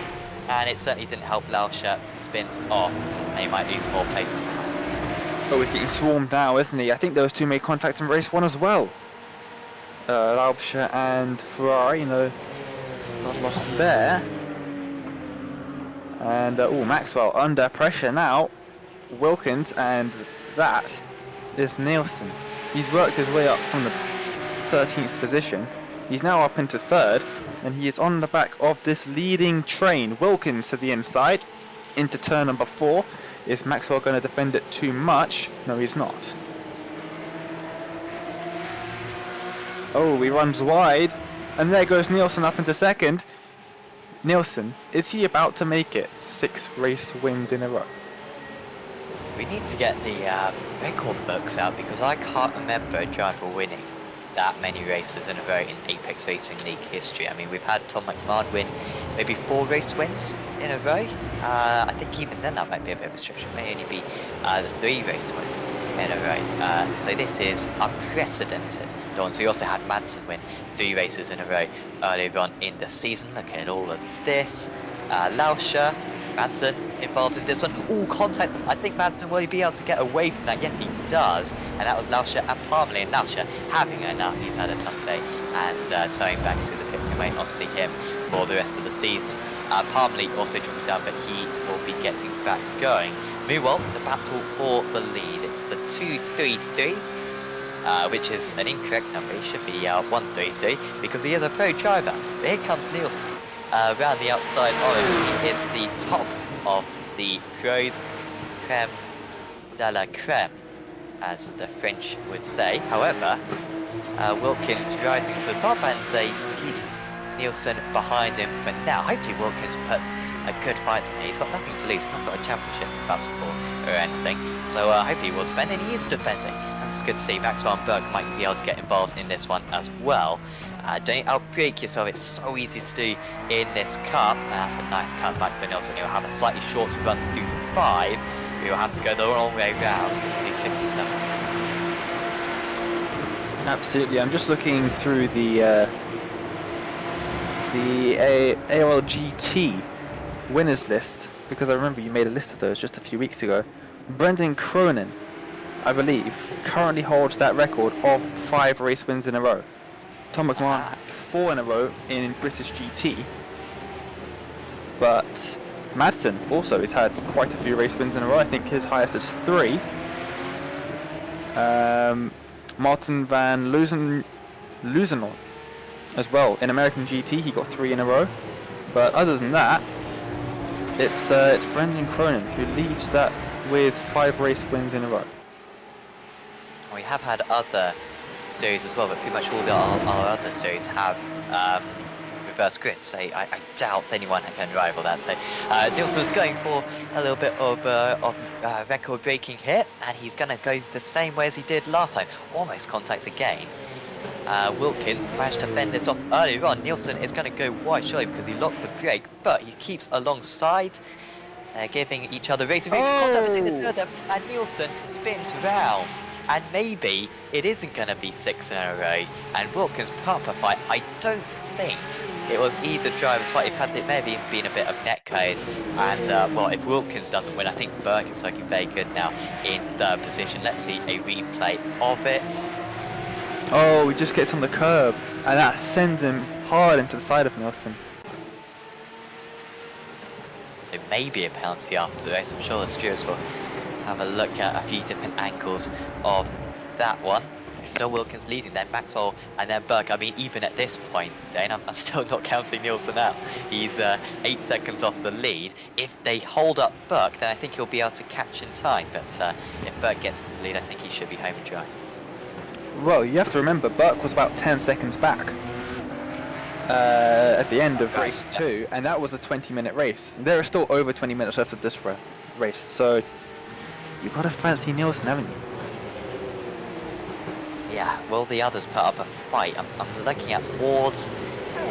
and it certainly didn't help Lauscher. Spins off, and he might lose more places behind.
Oh, he's getting swarmed now, isn't he? I think those two made contact in race 1 as well. Lauscher and Ferrari, you know, got lost there. And, Maxwell under pressure now. Wilkins, and that is Nielsen. He's worked his way up from the 13th position. He's now up into 3rd, and he is on the back of this leading train. Wilkins to the inside, into turn number 4. Is Maxwell going to defend it too much? No, he's not. Oh, he runs wide, and there goes Nielsen up into 2nd. Nielsen, is he about to make it 6 race wins in a row?
We need to get the record books out, because I can't remember a driver winning that many races in a row in Apex Racing League history. I mean, we've had Tom McMahon win maybe 4 race wins in a row. I think even then that might be a bit of a stretch. It may only be the 3 race wins in a row. So this is unprecedented. We also had Madsen win 3 races in a row earlier on in the season. Look at all of this. Lauscher, Madsen involved in this one. All contact. I think Madsen will be able to get away from that. Yes, he does. And that was Lauscher and Parmalee. And Lauscher having enough. He's had a tough day and turning back to the pits. We may not see him for the rest of the season. Parmalee also dropping down, but he will be getting back going. Meanwhile, the battle for the lead. It's the 2-3-3 which is an incorrect number. He should be 133 because he is a pro driver. But here comes Nielsen around the outside orange. He is the top of the pros, creme de la creme, as the French would say. However, Wilkins rising to the top, and he keeps Nielsen behind him for now. Hopefully Wilkins puts a good fight in. He's got nothing to lose, not got a championship to battle for or anything. So hopefully he will defend, and he is defending. And it's good to see Maxwell and Burke might be able to get involved in this one as well. Don't outbreak yourself, it's so easy to do in this cup. That's a nice cutback for Nielsen. He'll have a slightly shorter run through 5. He'll have to go the long way round, do 6 or 7.
Absolutely. I'm just looking through the AOLGT winners list, because I remember you made a list of those just a few weeks ago. Brendan Cronin, I believe, currently holds that record of 5 race wins in a row. Tom McMahon had 4 in a row in British GT, but Madsen also has had quite a few race wins in a row. I think his highest is 3. Martin van Leuzenhout as well. In American GT, he got 3 in a row. But other than that, it's Brendan Cronin who leads that with 5 race wins in a row.
We have had other series as well, but pretty much all our other series have reverse grids, so I doubt anyone can rival that. So Nielsen's going for a little bit of record-breaking hit, and he's going to go the same way as he did last time. Almost contact again. Wilkins managed to fend this off earlier on. Nielsen is going to go wide, surely, because he locked a brake, but he keeps alongside. They're giving each other racing contact between the two of them, and Nielsen spins round. And maybe it isn't going to be 6 in a row, and Wilkins put up a fight. I don't think it was either driver's fight. In fact, it may have even been a bit of netcode. And, well, if Wilkins doesn't win, I think Burke is looking very good now in 3rd position. Let's see a replay of it.
Oh, he just gets on the curb, and that sends him hard into the side of Nielsen.
So maybe a penalty after the race. I'm sure the stewards will have a look at a few different angles of that one. Still Wilkins leading, then Maxwell, and then Burke. I mean, even at this point, Dane, I'm still not counting Nielsen out. He's 8 seconds off the lead. If they hold up Burke, then I think he'll be able to catch in time. But if Burke gets into the lead, I think he should be home and dry.
Well, you have to remember, Burke was about 10 seconds back at the end of race 2, and that was a 20-minute race. There are still over 20 minutes left of this race, so you've got to fancy Nielsen, haven't you?
Yeah, will the others put up a fight? I'm looking at Ward.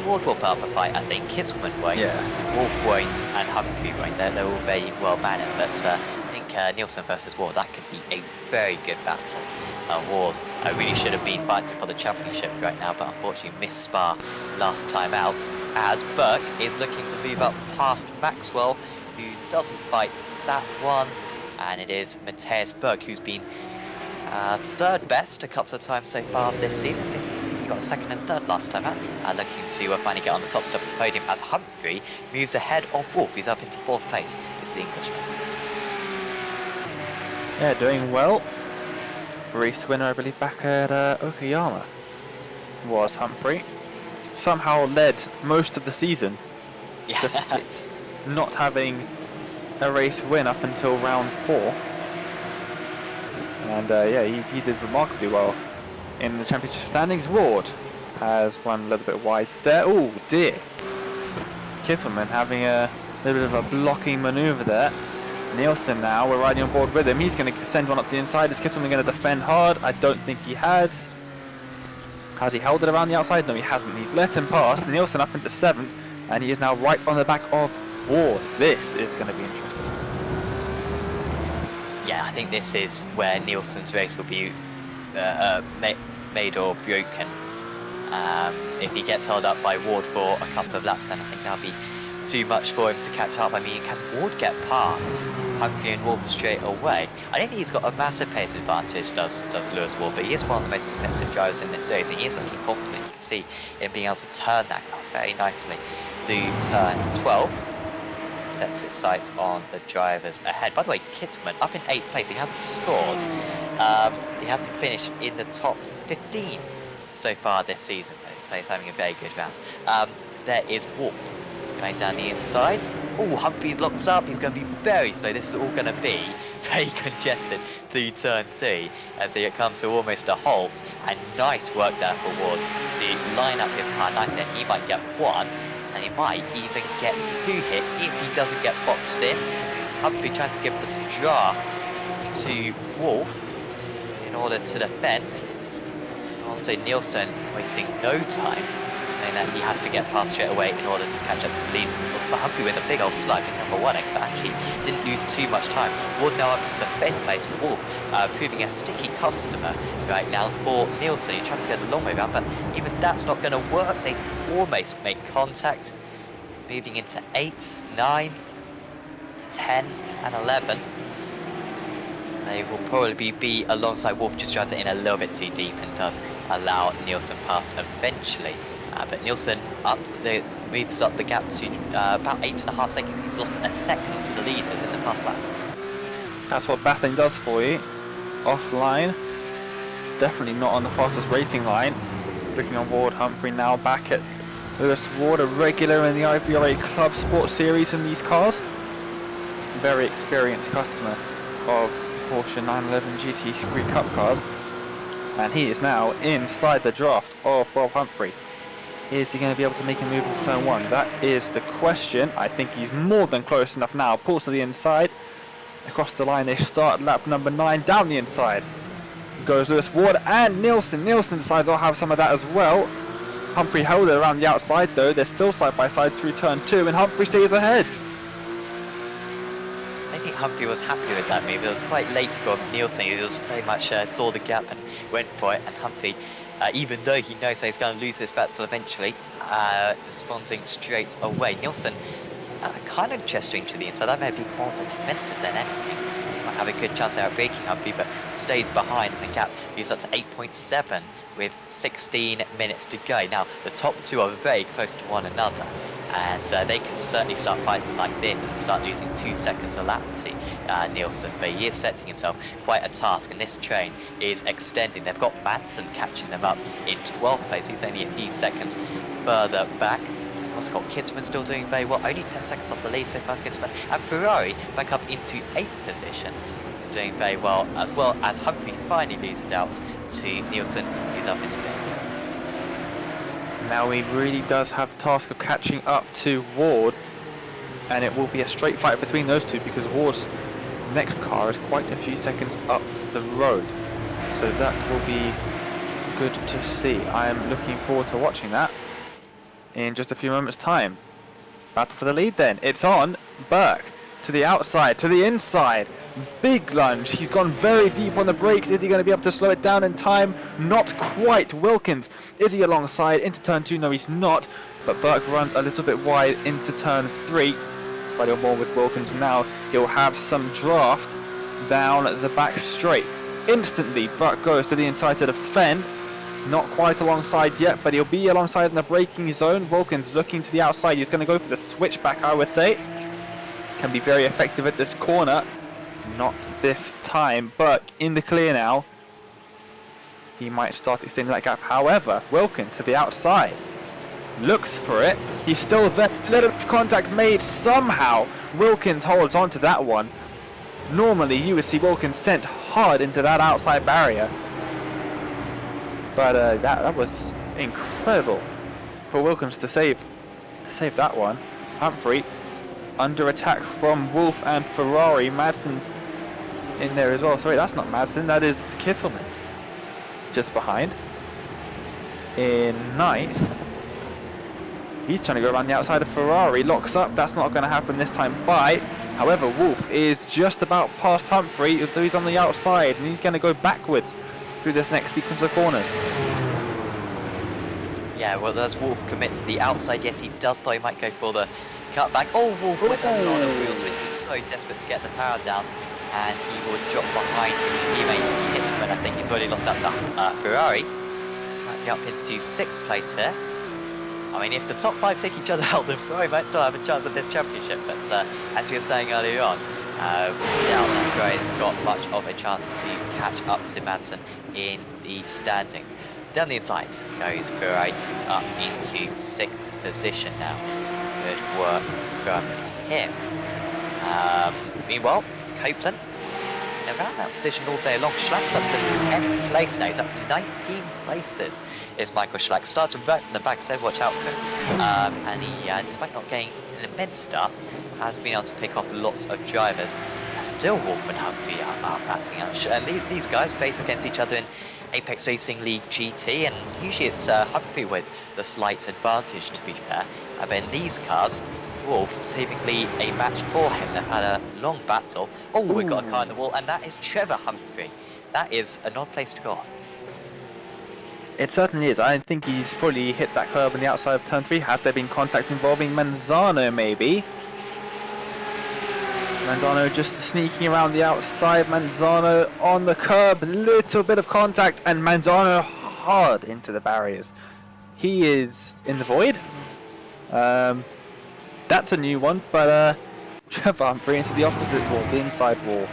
Ward will put up a fight, I think. Kisman won't.
Yeah.
Wolf won't, and Humphrey won't. They're all very well mannered, but I think Nielsen versus Ward, that could be a very good battle. Ward really should have been fighting for the championship right now, but unfortunately missed Spa last time out, as Burke is looking to move up past Maxwell, who doesn't fight that one, and it is Matthias Burke, who's been 3rd best a couple of times so far this season. He got 2nd and 3rd last time out. Looking to finally get on the top step of the podium, as Humphrey moves ahead of Wolf. He's up into 4th place. It's the Englishman.
Yeah, doing well. Race winner, I believe, back at Okayama was Humphrey. Somehow led most of the season,
Yeah.
despite not having a race win up until round 4. And yeah, he did remarkably well in the championship standings. Ward has run a little bit wide there. Oh dear. Kittleman having a little bit of a blocking manoeuvre there. Nielsen now, we're riding on board with him. He's going to send one up the inside. Is Kittleman going to defend hard? I don't think he has. Has he held it around the outside? No, he hasn't. He's let him pass. Nielsen up into 7th, and he is now right on the back of Ward. This is going to be interesting.
Yeah, I think this is where Nielsen's race will be made or broken. If he gets held up by Ward for a couple of laps, then I think that'll be too much for him to catch up. I mean, can Ward get past Humphrey and Wolf straight away? I don't think he's got a massive pace advantage, does Lewis Ward, but he is one of the most competitive drivers in this series, and he is looking confident. You can see him being able to turn that car very nicely through turn 12. sets his sights on the drivers ahead. By the way, Kitzman up in 8th place. He hasn't scored. He hasn't finished in the top 15 so far this season, so he's having a very good round. There is Wolf going down the inside. Oh, Humphreys locks up. He's going to be very slow. This is all going to be very congested through turn 2 as he comes to almost a halt. And nice work there for Ward to line up his car nicely, and he might get 1, and he might even get 2 hit if he doesn't get boxed in. Humphrey tries to give the draft to Wolf in order to defend. Also, Nielsen wasting no time, knowing that he has to get past straight away in order to catch up to the lead. But Humphrey with a big old slug in number 1 X, but actually didn't lose too much time. Ward now up to 5th place, and Wolf proving a sticky customer right now for Nielsen. He tries to go the long way around, but even that's not going to work. They almost make contact, moving into 8, 9, 10, and 11. They will probably be alongside Wolf, just dragged it in a little bit too deep and does allow Nielsen past eventually. But Nielsen moves up the gap to about 8.5 seconds. He's lost a second to the leaders in the past lap.
That's what battling does for you. Offline, definitely not on the fastest racing line. Looking on Ward, Humphrey now back at Lewis Ward, a regular in the IVRA Club Sports Series in these cars. Very experienced customer of Porsche 911 GT3 Cup cars, and he is now inside the draft of Bob Humphrey. Is he going to be able to make a move into turn 1? That is the question. I think he's more than close enough now. Pulls to the inside, across the line. They start lap number 9 down the inside. Goes Lewis Ward and Nielsen. Nielsen decides I'll have some of that as well. Humphrey held it around the outside though. They're still side by side through turn 2, and Humphrey stays ahead.
I think Humphrey was happy with that move. It was quite late from Nielsen. He was very much saw the gap and went for it. And Humphrey, even though he knows that he's going to lose this battle eventually, responding straight away. Nielsen kind of gesturing to the inside. That may be more of a defensive than anything. He might have a good chance at breaking Humphrey, but stays behind, and the gap moves up to 8.7 with 16 minutes to go. Now, the top 2 are very close to one another, and they can certainly start fighting like this and start losing 2 seconds a lap to Nielsen. But he is setting himself quite a task, and this train is extending. They've got Madsen catching them up in 12th place. He's only a few seconds further back. Also got Kitzman still doing very well, only 10 seconds off the lead so far as Kitzman. And Ferrari back up into 8th position. He's doing very well as Humphrey finally loses out to Nielsen, who's up into 8th.
Now he really does have the task of catching up to Ward, and it will be a straight fight between those two because Ward's next car is quite a few seconds up the road, so that will be good to see. I am looking forward to watching that in just a few moments time. Battle for the lead then, it's on. Burke to the outside, to the inside, big lunge. He's gone very deep on the brakes. Is he going to be able to slow it down in time? Not quite. Wilkins, is he alongside into turn 2? No, he's not, but Burke runs a little bit wide into turn 3. But he'll more with Wilkins now. He'll have some draft down the back straight. Instantly Burke goes to the inside to defend. Not quite alongside yet, but he'll be alongside in the braking zone. Wilkins looking to the outside. He's going to go for the switchback, I would say. Can be very effective at this corner. Not this time. Burke in the clear now. He might start extending that gap. However, Wilkins to the outside. Looks for it. He's still there. Little contact made somehow. Wilkins holds on to that one. Normally, you would see Wilkins sent hard into that outside barrier. But that was incredible for Wilkins to save that one. Humphrey under attack from Wolf and Ferrari. Madsen's in there as well. Sorry, that's not Madsen. That is Kittelman. Just behind. In 9th. He's trying to go around the outside of Ferrari. Locks up. That's not going to happen this time by. However, Wolf is just about past Humphrey. Though he's on the outside, and he's going to go backwards through this next sequence of corners.
Yeah, well, does Wolf commit to the outside? Yes, he does, though. He might go for the cutback. Oh, Wolf with a lot of wheels, but he was so desperate to get the power down, and he will drop behind his teammate Kitzman. I think he's already lost out to Ferrari. Might be up into 6th place here. I mean, if the top 5 take each other out, then Ferrari might still have a chance at this championship. But as you were saying earlier on, we doubt that Ferrari's got much of a chance to catch up to Madsen in the standings. Down the inside goes Ferrari. He's up into 6th position now. Good work from him. Meanwhile, Copeland has been around that position all day long. Schlack's up to 10th place now. He's up to 19 places. Is Michael Schlack. Started right from the back, so watch out for him. And he, despite not getting an immense start, has been able to pick off lots of drivers. Still Wolf and Humphrey are batting out. And these guys face against each other in Apex Racing League GT, and usually it's Humphrey with the slight advantage, to be fair. But in these cars, Wolf seemingly a match for him. They've had a long battle. Oh, we've got a car in the wall, and that is Trevor Humphrey. That is an odd place to go off.
It certainly is. I think he's probably hit that curb on the outside of turn 3. Has there been contact involving Manzano, maybe? Manzano just sneaking around the outside. Manzano on the curb. Little bit of contact, and Manzano hard into the barriers. He is in the void. That's a new one, but Trevor Humphrey into the opposite wall, the inside wall.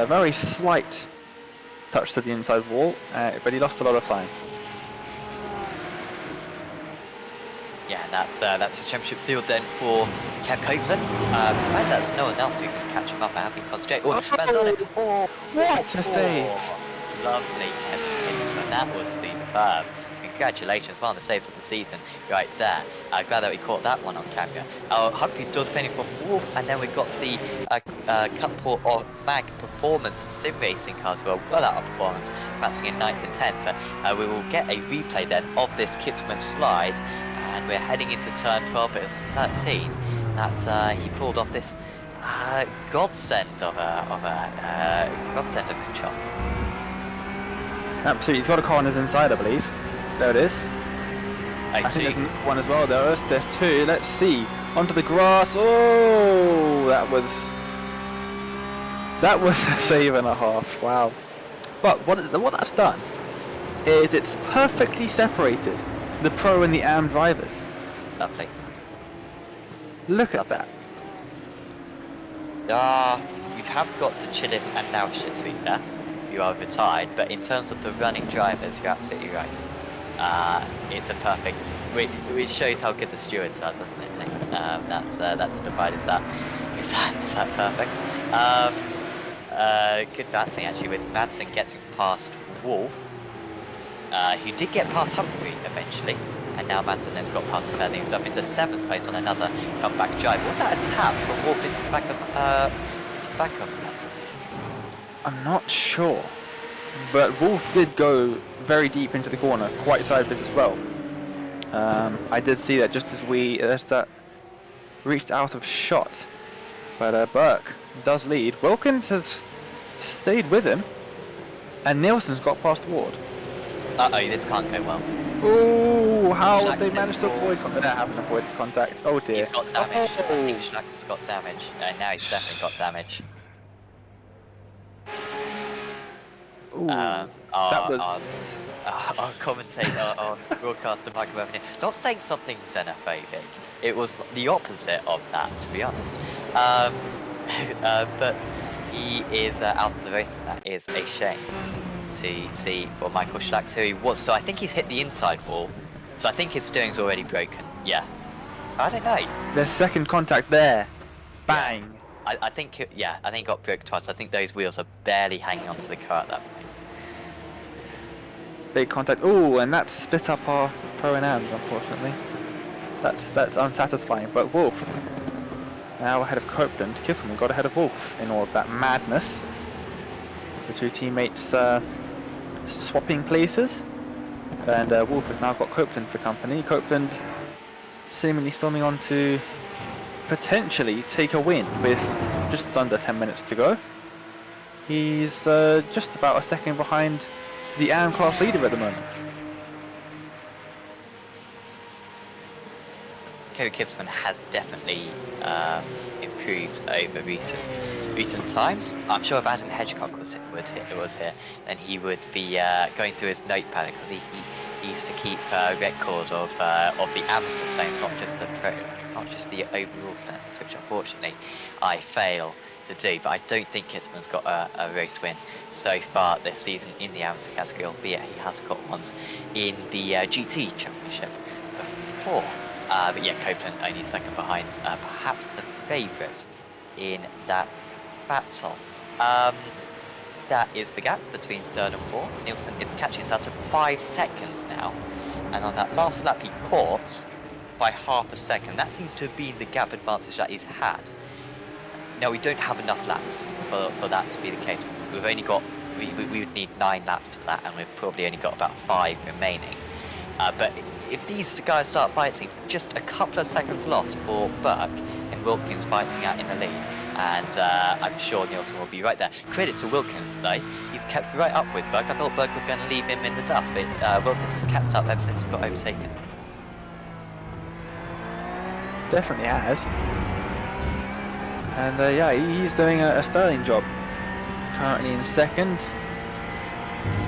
Very slight touch to the inside wall, but he lost a lot of time.
Yeah, that's the championship sealed then for Kev Copeland. Glad there's no one else who can catch him up. I have been concentrating.
What a save!
Lovely, Kev. That was superb. Congratulations, one of the saves of the season right there. Glad that we caught that one on camera. Humphrey still defending from Wolf, and then we've got the couple of MAG Performance Sim Racing cars who are well out of performance, passing in 9th and 10th. But we will get a replay then of this Kitzman slide, and we're heading into turn 12, but it's 13. That's he pulled off this godsend of control.
Absolutely, he's got a car on his inside, I believe. There it is. I think there's one as well. There's 2. Let's see. Onto the grass. Oh, that was a save and a half. Wow. But what that's done is it's perfectly separated the pro and the AM drivers.
Lovely.
Look at that.
You have got to Chillis and Lauscher, to be fair. You are retired, but in terms of the running drivers, you're absolutely right. It's a perfect, which shows how good the stewards are, doesn't it? That's the divide. Is that perfect? Good batting actually, with Madsen getting past Wolf, who did get past Humphrey eventually, and now Madsen has got past him. He's up into 7th place on another comeback drive. Was that a tap from Wolf into the back of Madsen?
I'm not sure, but Wolf did go very deep into the corner, quite sideways as well. I did see that just as that reached out of shot, but Burke does lead. Wilkins has stayed with him, and Nielsen's got past Ward.
This can't go well.
Oh, how have they managed to avoid contact? They haven't avoided contact. Oh dear.
He's got damage. I think Schlack's has got damage, and now he's definitely got damage.
Ooh, that was...
Our commentator on broadcaster Michael Bevan, not saying something xenophobic. It was the opposite of that, to be honest. But he is out of the race, and that is a shame to see for Michael Schlack, who he was. So I think he's hit the inside wall. So I think his steering's already broken. Yeah. I don't know.
There's second contact there. Bang.
Yeah. I think it got broken twice. I think those wheels are barely hanging onto the car at that point.
Big contact. Oh, and that split up our pro and ams, unfortunately. That's unsatisfying. But Wolf now ahead of Copeland. Kiffman got ahead of Wolf in all of that madness. The two teammates swapping places, and Wolf has now got Copeland for company. Copeland seemingly storming on to potentially take a win with just under 10 minutes to go. He's just about a second behind the AM class leader at the moment.
Kerry Kitzman has definitely improved over recent times. I'm sure if Adam Hedgecock was here, then he would be going through his notepad, because he he used to keep a record of the amateur standings, not just the pro, not just the overall standings, which unfortunately I fail to do. But I don't think Kitzman's got a race win so far this season in the amateur category, albeit he has got ones in the GT Championship before. But yeah, Copeland only second behind, perhaps the favourite in that battle. That is the gap between third and fourth. Nielsen is catching us out to 5 seconds now. And on that last lap, he caught by half a second. That seems to have been the gap advantage that he's had. Now, we don't have enough laps for that to be the case. We've only got, we would need 9 laps for that, and we've probably only got about 5 remaining. But if these guys start fighting, just a couple of seconds lost for Burke and Wilkins fighting out in the lead. And I'm sure Nielsen will be right there. Credit to Wilkins today. He's kept right up with Burke. I thought Burke was going to leave him in the dust, but Wilkins has kept up ever since he got overtaken.
Definitely has. And yeah, he's doing a sterling job. Currently in second.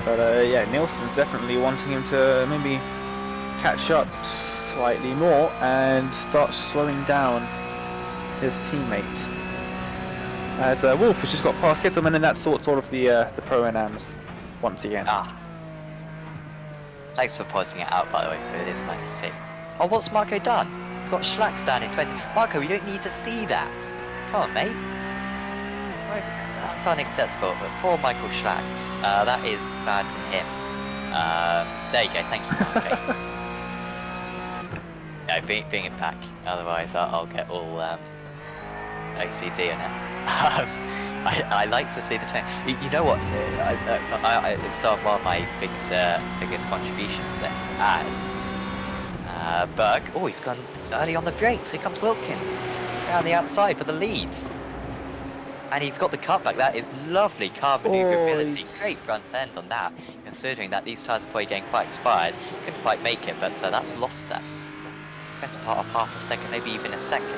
But yeah, Nielsen's definitely wanting him to maybe catch up slightly more and start slowing down his teammate. As Wolf has just got past Kittleman, and that sorts all of the Pro-Am-Ams once again.
Thanks for pointing it out, by the way, but it is nice to see. Oh, what's Marco done? He's got Schlacks down in 20. Marco, we don't need to see that. Come on, mate. Right, that's unacceptable, but poor Michael Schlacks. That is bad for him. There you go, thank you, Marco. No, bring it back, otherwise I'll get all OCD on it. I like to see the time. You know what? It's one of my biggest contributions to this. As Berg, oh, he's gone early on the brakes. Here comes Wilkins around the outside for the lead, and he's got the cutback. That is lovely car maneuverability. Great front end on that, considering that these tyres are probably getting quite expired. Couldn't quite make it, but that's lost them. Best part of half a second, maybe even a second.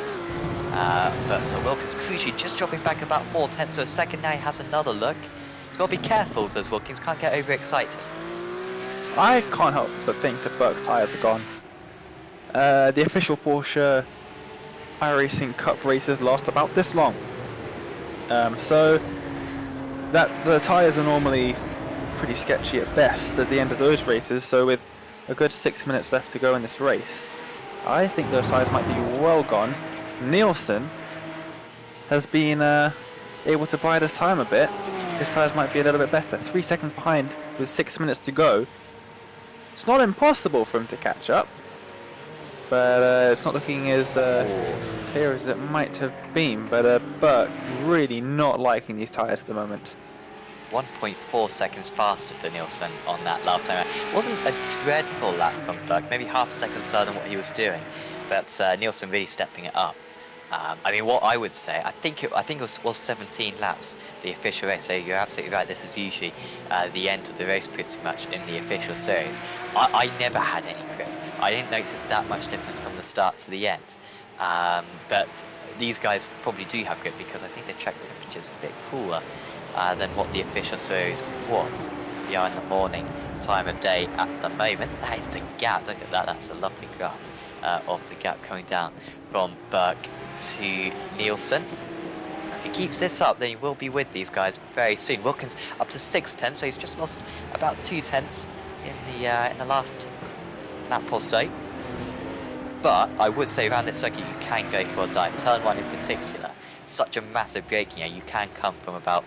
But so Wilkins crucially just dropping back about 4/10 to a second. Now he has another look. He's got to be careful, does Wilkins, can't get overexcited.
I can't help but think that Burke's tyres are gone. The official Porsche iRacing Cup races last about this long. So that the tyres are normally pretty sketchy at best at the end of those races, so with a good 6 minutes left to go in this race, I think those tyres might be well gone. Nielsen has been able to bide his time a bit. His tyres might be a little bit better. 3 seconds behind with 6 minutes to go. It's not impossible for him to catch up, but it's not looking as clear as it might have been. But Burke really not liking these tyres at the moment.
1.4 seconds faster for Nielsen on that last time. It wasn't a dreadful lap from Burke, maybe half a second slower than what he was doing, but Nielsen really stepping it up. I mean, what I would say, I think it was 17 laps, the official race. So you're absolutely right. This is usually the end of the race, pretty much in the official series. I never had any grip. I didn't notice that much difference from the start to the end. But these guys probably do have grip because I think the track temperature is a bit cooler than what the official series was. We are in the morning time of day at the moment. That is the gap. Look at that. That's a lovely graph of the gap coming down from Burke to Nielsen. If he keeps this up, then he will be with these guys very soon. Wilkins up to 6/10, so he's just lost about 2/10 in the last lap or so. But I would say around this circuit you can go for a dive. Turn 1 in particular, such a massive braking area. You can come from about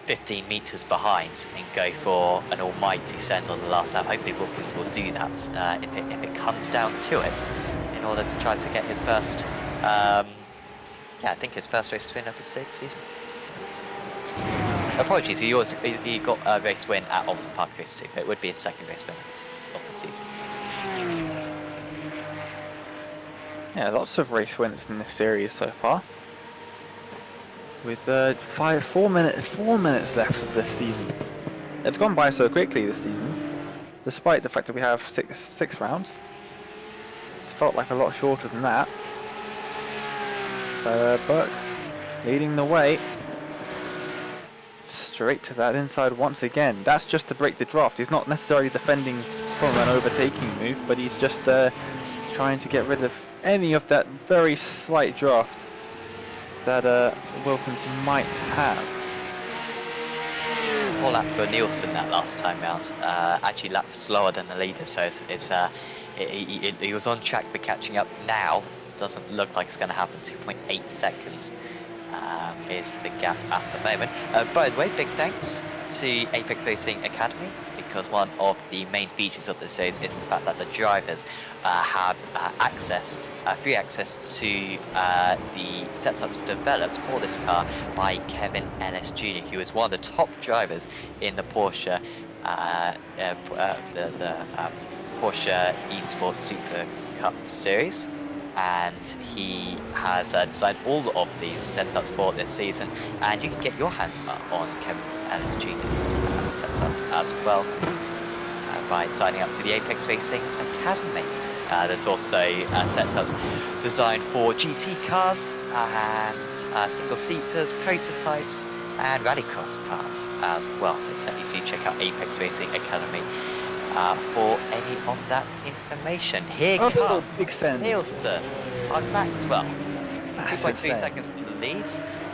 15 metres behind and go for an almighty send on the last lap. Hopefully Wilkins will do that if it comes down to it, in order to try to get his first, I think his first race win of the season. Apologies, he got a race win at Alton Park race 2, but it would be his second race win of the season.
Yeah, lots of race wins in this series so far. With 4 minutes left of this season. It's gone by so quickly this season, despite the fact that we have six rounds. It's felt like a lot shorter than that. But Burke leading the way. straight to that inside once again. That's just to break the draft. He's not necessarily defending from an overtaking move, but he's just trying to get rid of any of that very slight draft that Wilkins might have.
More lap for Nielsen that last time round. Actually, lap slower than the leader, so he was on track for catching up now. Doesn't look like it's going to happen. 2.8 seconds is the gap at the moment. By the way, big thanks to Apex Racing Academy, because one of the main features of this series is the fact that the drivers have free access to the setups developed for this car by Kevin Ellis Jr., who is one of the top drivers in the Porsche, Porsche Esports Super Cup series. And he has designed all of these setups for this season, and you can get your hands on Kevin Ellis Jr.'s setups as well by signing up to the Apex Racing Academy. There's also setups designed for GT cars and single-seaters, prototypes, and rallycross cars as well. So certainly do check out Apex Racing Academy for any of that information. Here comes Nielsen on Maxwell. 2.3 seconds to the lead,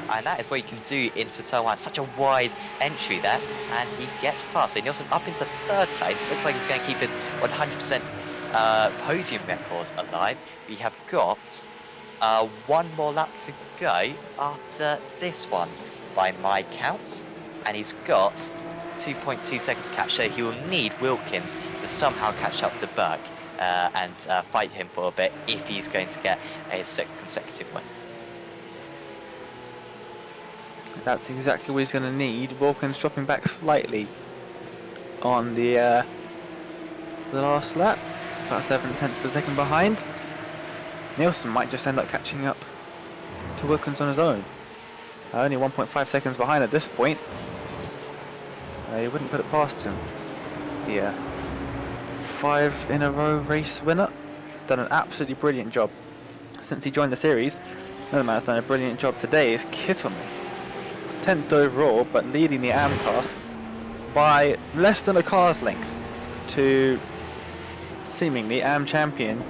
and that is what you can do into turn 1. Such a wide entry there, and he gets past. So Nielsen up into 3rd place. It looks like he's going to keep his 100% podium record alive. We have got one more lap to go after this one by my count, and he's got 2.2 seconds to catch, so he will need Wilkins to somehow catch up to Burke and fight him for a bit if he's going to get a 6th consecutive win.
That's exactly what he's going to need. Wilkins dropping back slightly on the last lap, about 7/10 of a second behind. Nielsen might just end up catching up to Wilkins on his own. Only 1.5 seconds behind at this point. He wouldn't put it past him. The 5-in-a-row race winner. Done an absolutely brilliant job since he joined the series. Another man has done a brilliant job today is Kittelman. 10th overall, but leading the AM class by less than a car's length to seemingly AM champion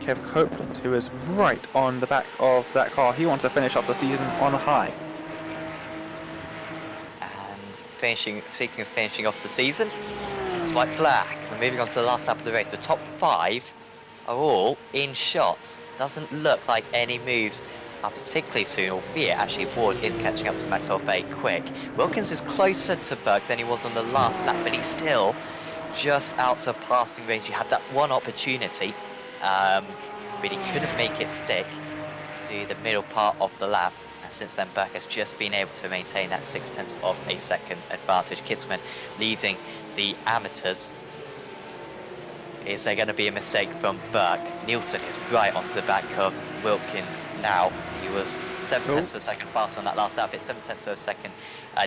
Kev Copeland, who is right on the back of that car. He wants to finish off the season on a high.
Speaking of finishing off the season, it's white flag. We're moving on to the last lap of the race. The top 5 are all in shots. Doesn't look like any moves are particularly soon, albeit actually Ward is catching up to Maxwell very quick. Wilkins is closer to Burke than he was on the last lap, but he's still just out of passing range. You had that one opportunity, but he couldn't make it stick through the middle part of the lap. And since then, Burke has just been able to maintain that 0.6 of a second advantage. Kittelman leading the amateurs. Is there going to be a mistake from Burke? Nielsen is right onto the back of Wilkins now. He was 0.7 of a second faster on that last lap. It's 0.7 of a second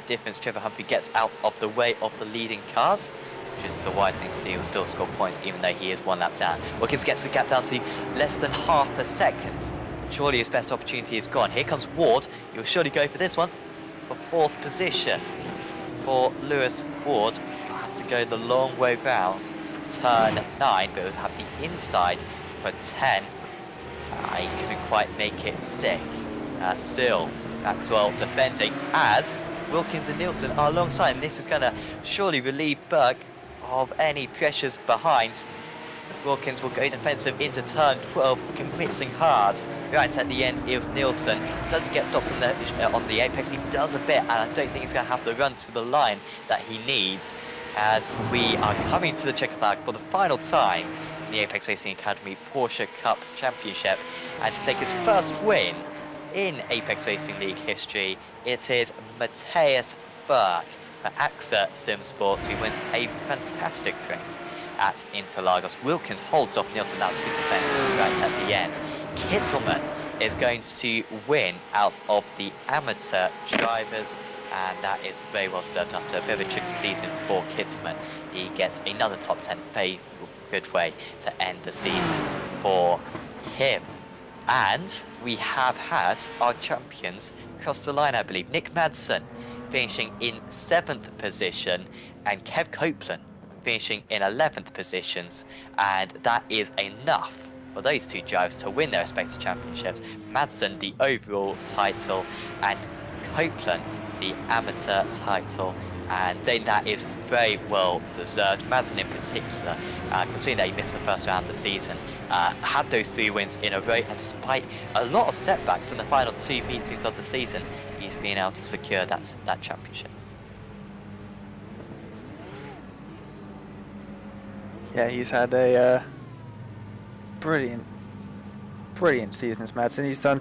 difference. Trevor Humphrey gets out of the way of the leading cars, which is the wise thing to do. He'll still score points even though he is 1 lap down. Wilkins gets the gap down to less than half a second. Surely his best opportunity is gone. Here comes Ward. He'll surely go for this one. For 4th position for Lewis Ward. He'll have to go the long way round. Turn 9, but he'll have the inside for 10. He couldn't quite make it stick. Still, Maxwell defending as Wilkins and Nielsen are alongside. And this is going to surely relieve Burke of any pressures behind. Wilkins will go defensive into turn 12, commits hard. Right at the end, it was Nielsen. Doesn't get stopped on the apex. He does a bit, and I don't think he's going to have the run to the line that he needs. As we are coming to the checkered flag for the final time in the Apex Racing Academy Porsche Cup Championship, and to take his first win in Apex Racing League history, it is Matthias Burke for AXA Sim Sports, who wins a fantastic race at Interlagos. Wilkins holds off Nielsen. That was good defense right at the end. Kittelman is going to win out of the amateur drivers, and that is very well served up to a bit of a tricky season for Kittelman. He gets another top 10 very good way to end the season for him. And we have had our champions cross the line, I believe. Nick Madsen finishing in 7th position, and Kev Copeland finishing in 11th positions, and that is enough for those two drivers to win their respective championships. Madsen the overall title, and Copeland the amateur title, and that is very well deserved. Madsen in particular, considering that he missed the first round of the season, had those 3 wins in a row, and despite a lot of setbacks in the final 2 meetings of the season, he's been able to secure that championship.
Yeah, he's had a brilliant season as Madsen. He's done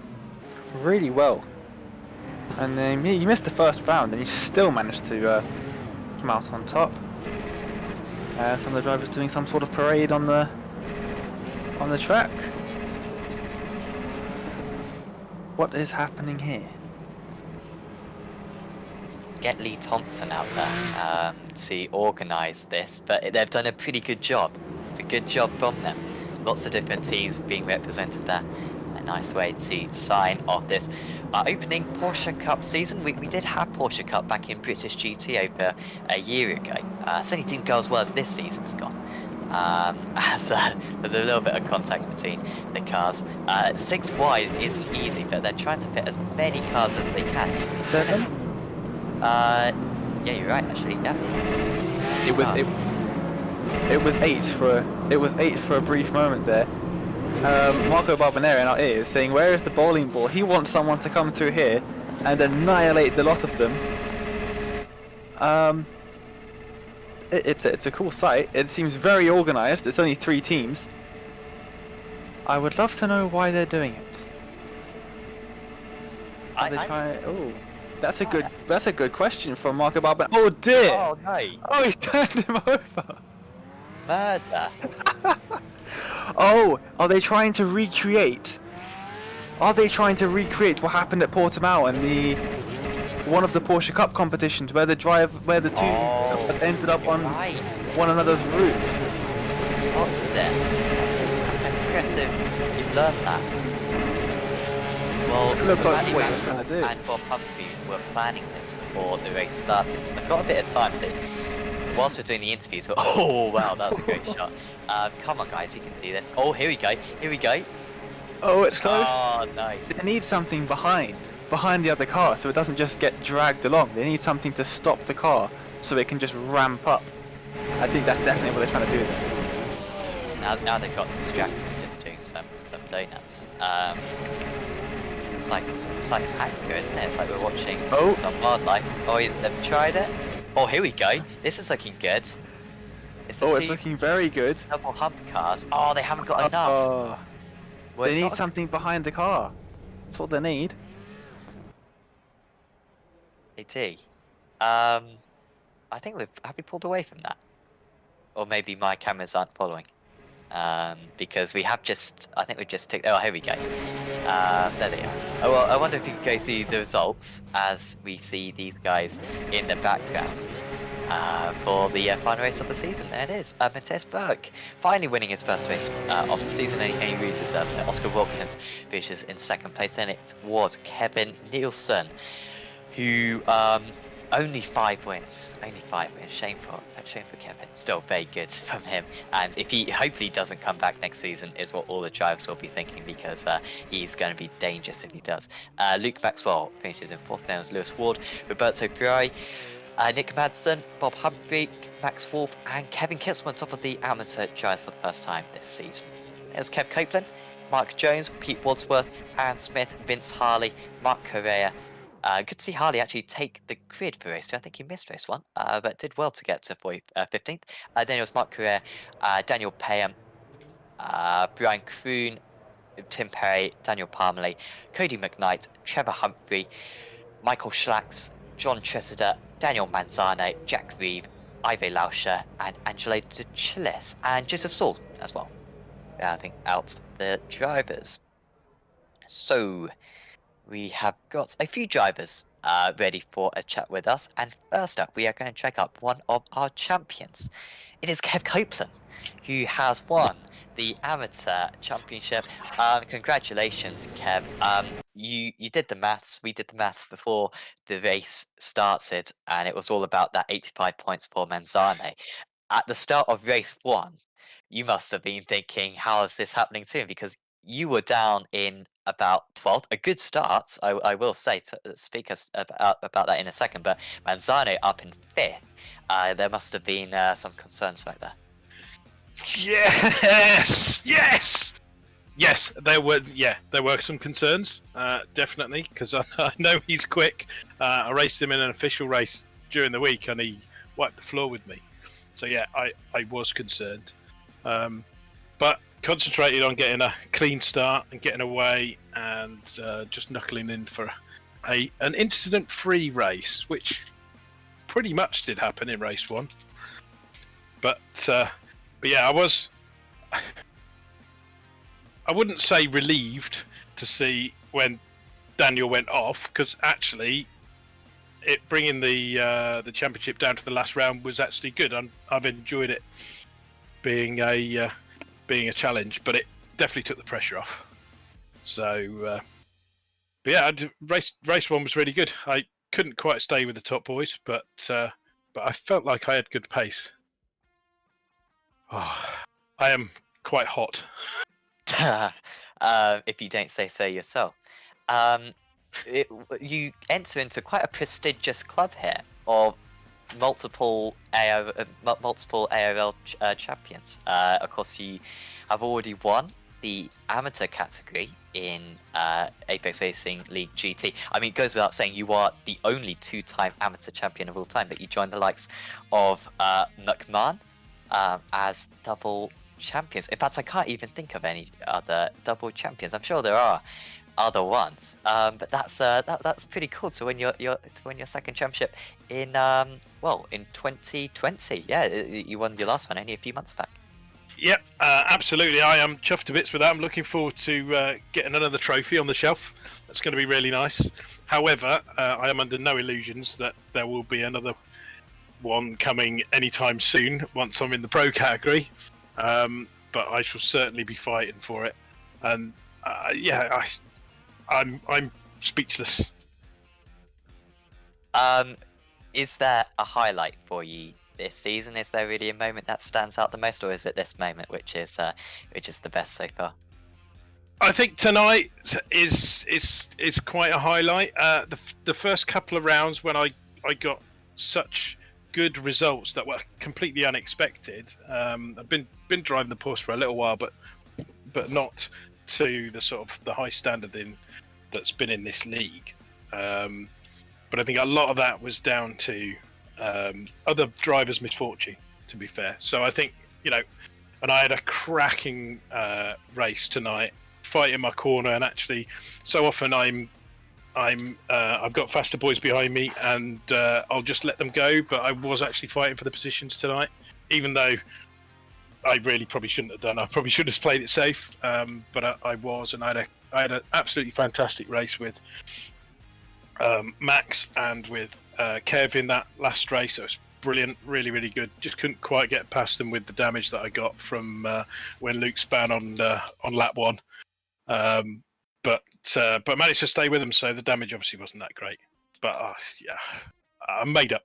really well. And then he missed the first round, and he still managed to come out on top. Some of the drivers doing some sort of parade on the track. What is happening here?
Get Lee Thompson out there to organise this, but they've done a pretty good job. It's a good job from them. Lots of different teams being represented there. A nice way to sign off this opening Porsche Cup season. We did have Porsche Cup back in British GT over a year ago. Certainly didn't go as well as this season's gone. As there's a little bit of contact between the cars. 6 wide isn't easy, but they're trying to fit as many cars as they can.
7?
Yeah, you're right. Actually, yeah.
It was 8 for a brief moment there. Marco Barbanera in our ears saying, "Where is the bowling ball?" He wants someone to come through here and annihilate the lot of them. It's a cool sight. It seems very organised. It's only 3 teams. I would love to know why they're doing it. That's a good question from Marco Barbanera. Oh dear!
Oh no!
Oh, he turned him over.
Murder!
Oh, are they trying to recreate? Are they trying to recreate what happened at Portimao in one of the Porsche Cup competitions, where the two cars ended up on one another's roof?
Spotted it. That's impressive. You've learned that. Well,
Look like
Matty
what he was
Maxwell
gonna do.
and Bob Humphrey were planning this before the race started. They've got a bit of time to. Whilst we're doing the interviews, but oh wow, that was a great shot. Come on guys, you can do this. Oh, here we go, here we go.
Oh, it's close.
Oh no.
They need something behind the other car, so it doesn't just get dragged along. They need something to stop the car, so it can just ramp up. I think that's definitely what they're trying to do there.
Now they've got distracted just doing some donuts. It's like Anchor, isn't it? It's like we're watching some wildlife. Oh, they've tried it. Oh, here we go. This is looking good.
It's looking very good.
Double hump cars. Oh, they haven't got enough. Well,
they need something behind the car. That's what they need.
They do. I think have we pulled away from that? Or maybe my cameras aren't following. Because we have I think we've just taken, oh, here we go. There they are. Oh, well, I wonder if you could go through the results as we see these guys in the background for the final race of the season. There it is. Matthias Berg finally winning his first race of the season, and he really deserves it. Oscar Wilkins finishes in 2nd place, and it was Kevin Nielsen who only 5 wins. Only 5 wins. Shame for Kevin. Still very good from him. And if he hopefully doesn't come back next season, is what all the drivers will be thinking, because he's going to be dangerous if he does. Luke Maxwell finishes in 4th. There was Lewis Ward, Roberto Ferrari, Nick Madsen, Bob Humphrey, Max Wolf, and Kevin Kitzelman top of the amateur drivers for the first time this season. There's Kev Copeland, Mark Jones, Pete Wadsworth, Aaron Smith, Vince Harley, Mark Correa. Good to see Harley actually take the grid for race 2. I think he missed race 1, but did well to get to 15th. Then it was Mark Correa, Daniel Payham, Brian Kroon, Tim Perry, Daniel Parmalee, Cody McKnight, Trevor Humphrey, Michael Schlacks, John Tressida, Daniel Manzano, Jack Reeve, Ive Lauscher, and Angelo De Chilis, and Joseph Saul as well, rounding out the drivers. So we have got a few drivers ready for a chat with us. And first up, we are going to check up one of our champions. It is Kev Copeland, who has won the Amateur Championship. Congratulations, Kev. You did the maths. We did the maths before the race started, and it was all about that 85 points for Manzane. At the start of race 1, you must have been thinking, how is this happening to him? Because you were down in about 12th. A good start, I will say, to speak about that in a second, but Manzano up in 5th. There must have been some concerns right there.
Yes, there were some concerns, definitely, because I know he's quick. I raced him in an official race during the week, and he wiped the floor with me. So yeah, I was concerned, but concentrated on getting a clean start and getting away, and just knuckling in for an incident-free race, which pretty much did happen in race 1. But yeah, I wouldn't say relieved to see when Daniel went off, because actually, bringing the championship down to the last round was actually good. I've enjoyed it being a challenge, but it definitely took the pressure off. So, but yeah, race 1 was really good. I couldn't quite stay with the top boys, but I felt like I had good pace. Oh, I am quite hot.
If you don't say so yourself. You enter into quite a prestigious club here of multiple ARL champions. Of course, you have already won the amateur category in Apex Racing League GT. I mean, it goes without saying you are the only 2-time amateur champion of all time, but you join the likes of McMahon as double champions. In fact, I can't even think of any other double champions. I'm sure there are other ones, but that's pretty cool to win your second championship in in 2020. Yeah, you won your last one only a few months back.
Yep, absolutely. I am chuffed to bits with that. I'm looking forward to getting another trophy on the shelf. That's going to be really nice. However, I am under no illusions that there will be another one coming anytime soon once I'm in the pro category. But I shall certainly be fighting for it. And yeah, I'm speechless.
Is there a highlight for you this season? Is there really a moment that stands out the most, or is it this moment which is the best so far?
I think tonight is quite a highlight. The first couple of rounds when I got such good results that were completely unexpected. I've been driving the Porsche for a little while, but not to the sort of the high standard that's been in this league. But I think a lot of that was down to other drivers' misfortune, to be fair. So I think, and I had a cracking race tonight, fighting my corner, and actually, so often I've got faster boys behind me, and I'll just let them go. But I was actually fighting for the positions tonight, even though I really probably shouldn't have done. I probably should have played it safe, but I was, and I had an absolutely fantastic race with Max and with Kev in that last race. It was brilliant, really, really good. Just couldn't quite get past them with the damage that I got from when Luke span on lap 1. But managed to stay with them, so the damage obviously wasn't that great. But yeah, I'm made up.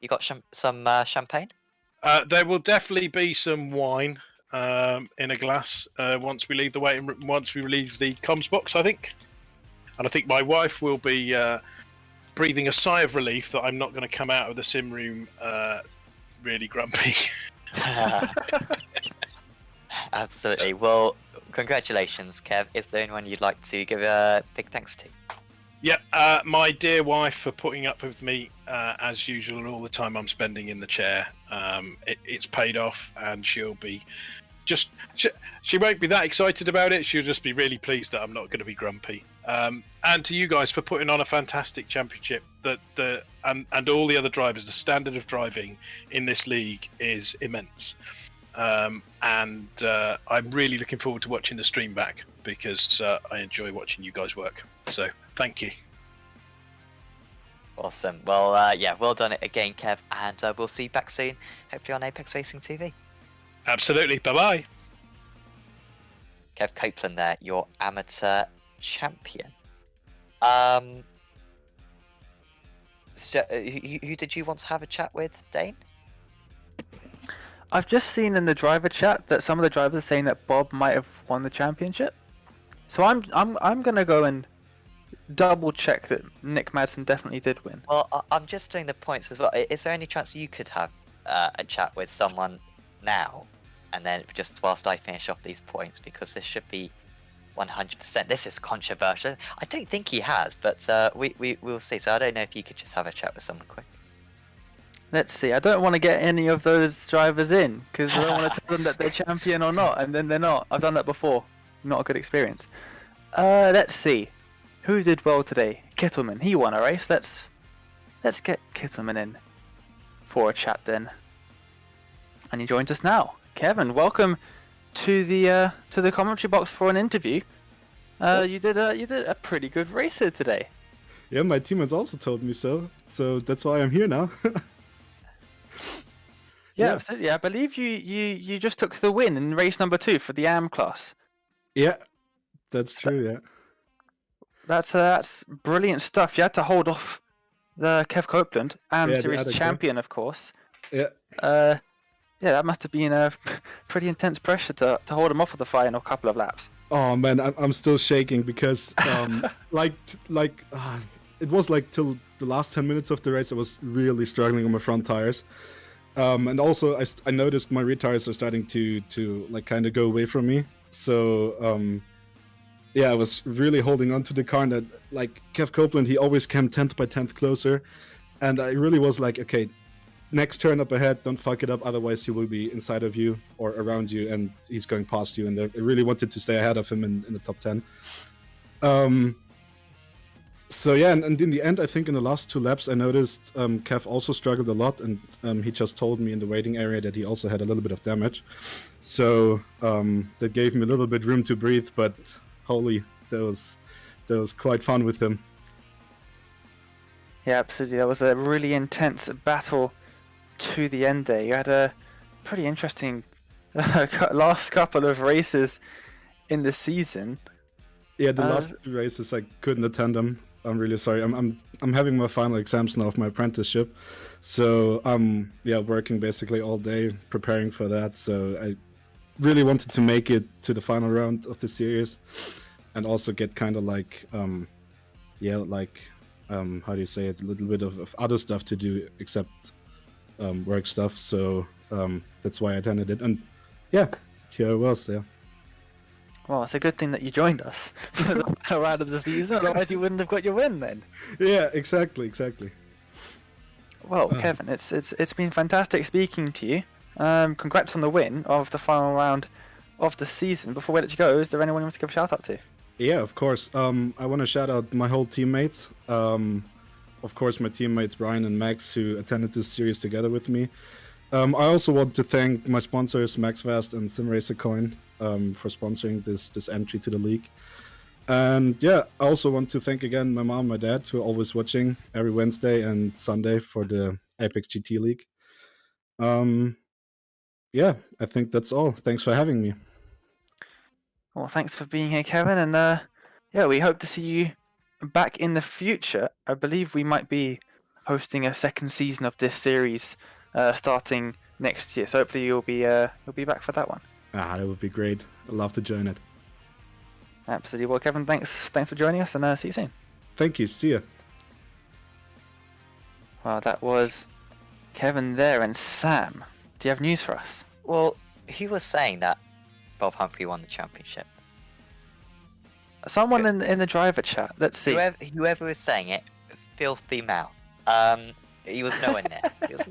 You got some champagne?
There will definitely be some wine in a glass once we leave the waiting room, once we leave the comms box, I think. And I think my wife will be breathing a sigh of relief that I'm not going to come out of the sim room really grumpy.
Absolutely. Well, congratulations, Kev. Is there anyone you'd like to give a big thanks to?
Yeah, my dear wife for putting up with me as usual and all the time I'm spending in the chair. It's paid off, and she'll be she won't be that excited about it. She'll just be really pleased that I'm not going to be grumpy. And to you guys for putting on a fantastic championship. And all the other drivers, the standard of driving in this league is immense. and I'm really looking forward to watching the stream back because I enjoy watching you guys work. So thank you.
Awesome. Well, yeah, well done again, Kev, and we'll see you back soon, hopefully on Apex Racing TV.
Absolutely. Bye bye.
Kev Copeland there, your amateur champion. So, who did you want to have a chat with, Dane?
I've just seen in the driver chat that some of the drivers are saying that Bob might have won the championship. So I'm gonna go and double check that Nick Madsen definitely did win.
Well, I'm just doing the points as well. Is there any chance you could have a chat with someone now, and then just whilst I finish off these points, because this should be 100%. This is controversial. I don't think he has, but we'll see. So I don't know if you could just have a chat with someone quick.
Let's see. I don't want to get any of those drivers in because I don't want to tell them that they're champion or not, and then they're not. I've done that before. Not a good experience. Let's see. Who did well today? Kittleman. He won a race. Let's get Kittleman in for a chat then. And he joins us now. Kevin, welcome to the commentary box for an interview. You did a pretty good race here today.
Yeah, my teammates also told me so. So that's why I'm here now.
Yeah, absolutely. I believe you just took the win in race number 2 for the AM class.
Yeah, that's true. Yeah.
That's brilliant stuff. You had to hold off the Kev Copeland, AM Series champion, of course.
Yeah.
Yeah, that must have been a pretty intense pressure to hold him off for the final couple of laps.
Oh man, I'm still shaking because it was like till the last 10 minutes of the race I was really struggling on my front tires. And also I noticed my rear tires are starting to like kind of go away from me. So yeah, I was really holding on to the car, and like Kev Copeland, he always came 10th by 10th closer, and I really was like, okay, next turn up ahead, don't fuck it up, otherwise he will be inside of you or around you, and he's going past you. And I really wanted to stay ahead of him in the top 10. So yeah, and in the end, I think in the last 2 laps, I noticed Kev also struggled a lot, and he just told me in the waiting area that he also had a little bit of damage. So that gave me a little bit room to breathe, but holy, that was quite fun with him.
Yeah, absolutely. That was a really intense battle to the end there. You had a pretty interesting last couple of races in the season.
Yeah, the last 2 races I couldn't attend them. I'm really sorry. I'm having my final exams now of my apprenticeship, so yeah, working basically all day preparing for that. So I really wanted to make it to the final round of the series, and also get kind of like yeah, like how do you say it, a little bit of other stuff to do except work stuff. So that's why I attended it, and yeah, here I was. Yeah.
Well, it's a good thing that you joined us for the final round of the season, otherwise you wouldn't have got your win then.
Yeah, exactly.
Well, Kevin, it's been fantastic speaking to you. Congrats on the win of the final round of the season. Before we let you go, is there anyone you want to give a shout out to?
Yeah, of course. I want to shout out my whole teammates. Of course, my teammates Brian and Max, who attended this series together with me. I also want to thank my sponsors, MaxFast and SimRacerCoin, for sponsoring this entry to the league. And yeah, I also want to thank again my mom and my dad, who are always watching every Wednesday and Sunday for the Apex GT League. Yeah, I think that's all. Thanks for having me.
Well, thanks for being here, Kevin, and yeah, we hope to see you back in the future. I believe we might be hosting a second season of this series starting next year, so hopefully you'll be back for that one.
That would be great. I'd love to join it.
Absolutely. Well, Kevin, thanks for joining us, and see you soon.
Thank you. See ya.
Well, that was Kevin there, and Sam, do you have news for us?
Well, who was saying that Bob Humphrey won the championship?
Someone in the driver chat. Let's see.
Whoever was saying it, filthy mouth. He was nowhere near. He was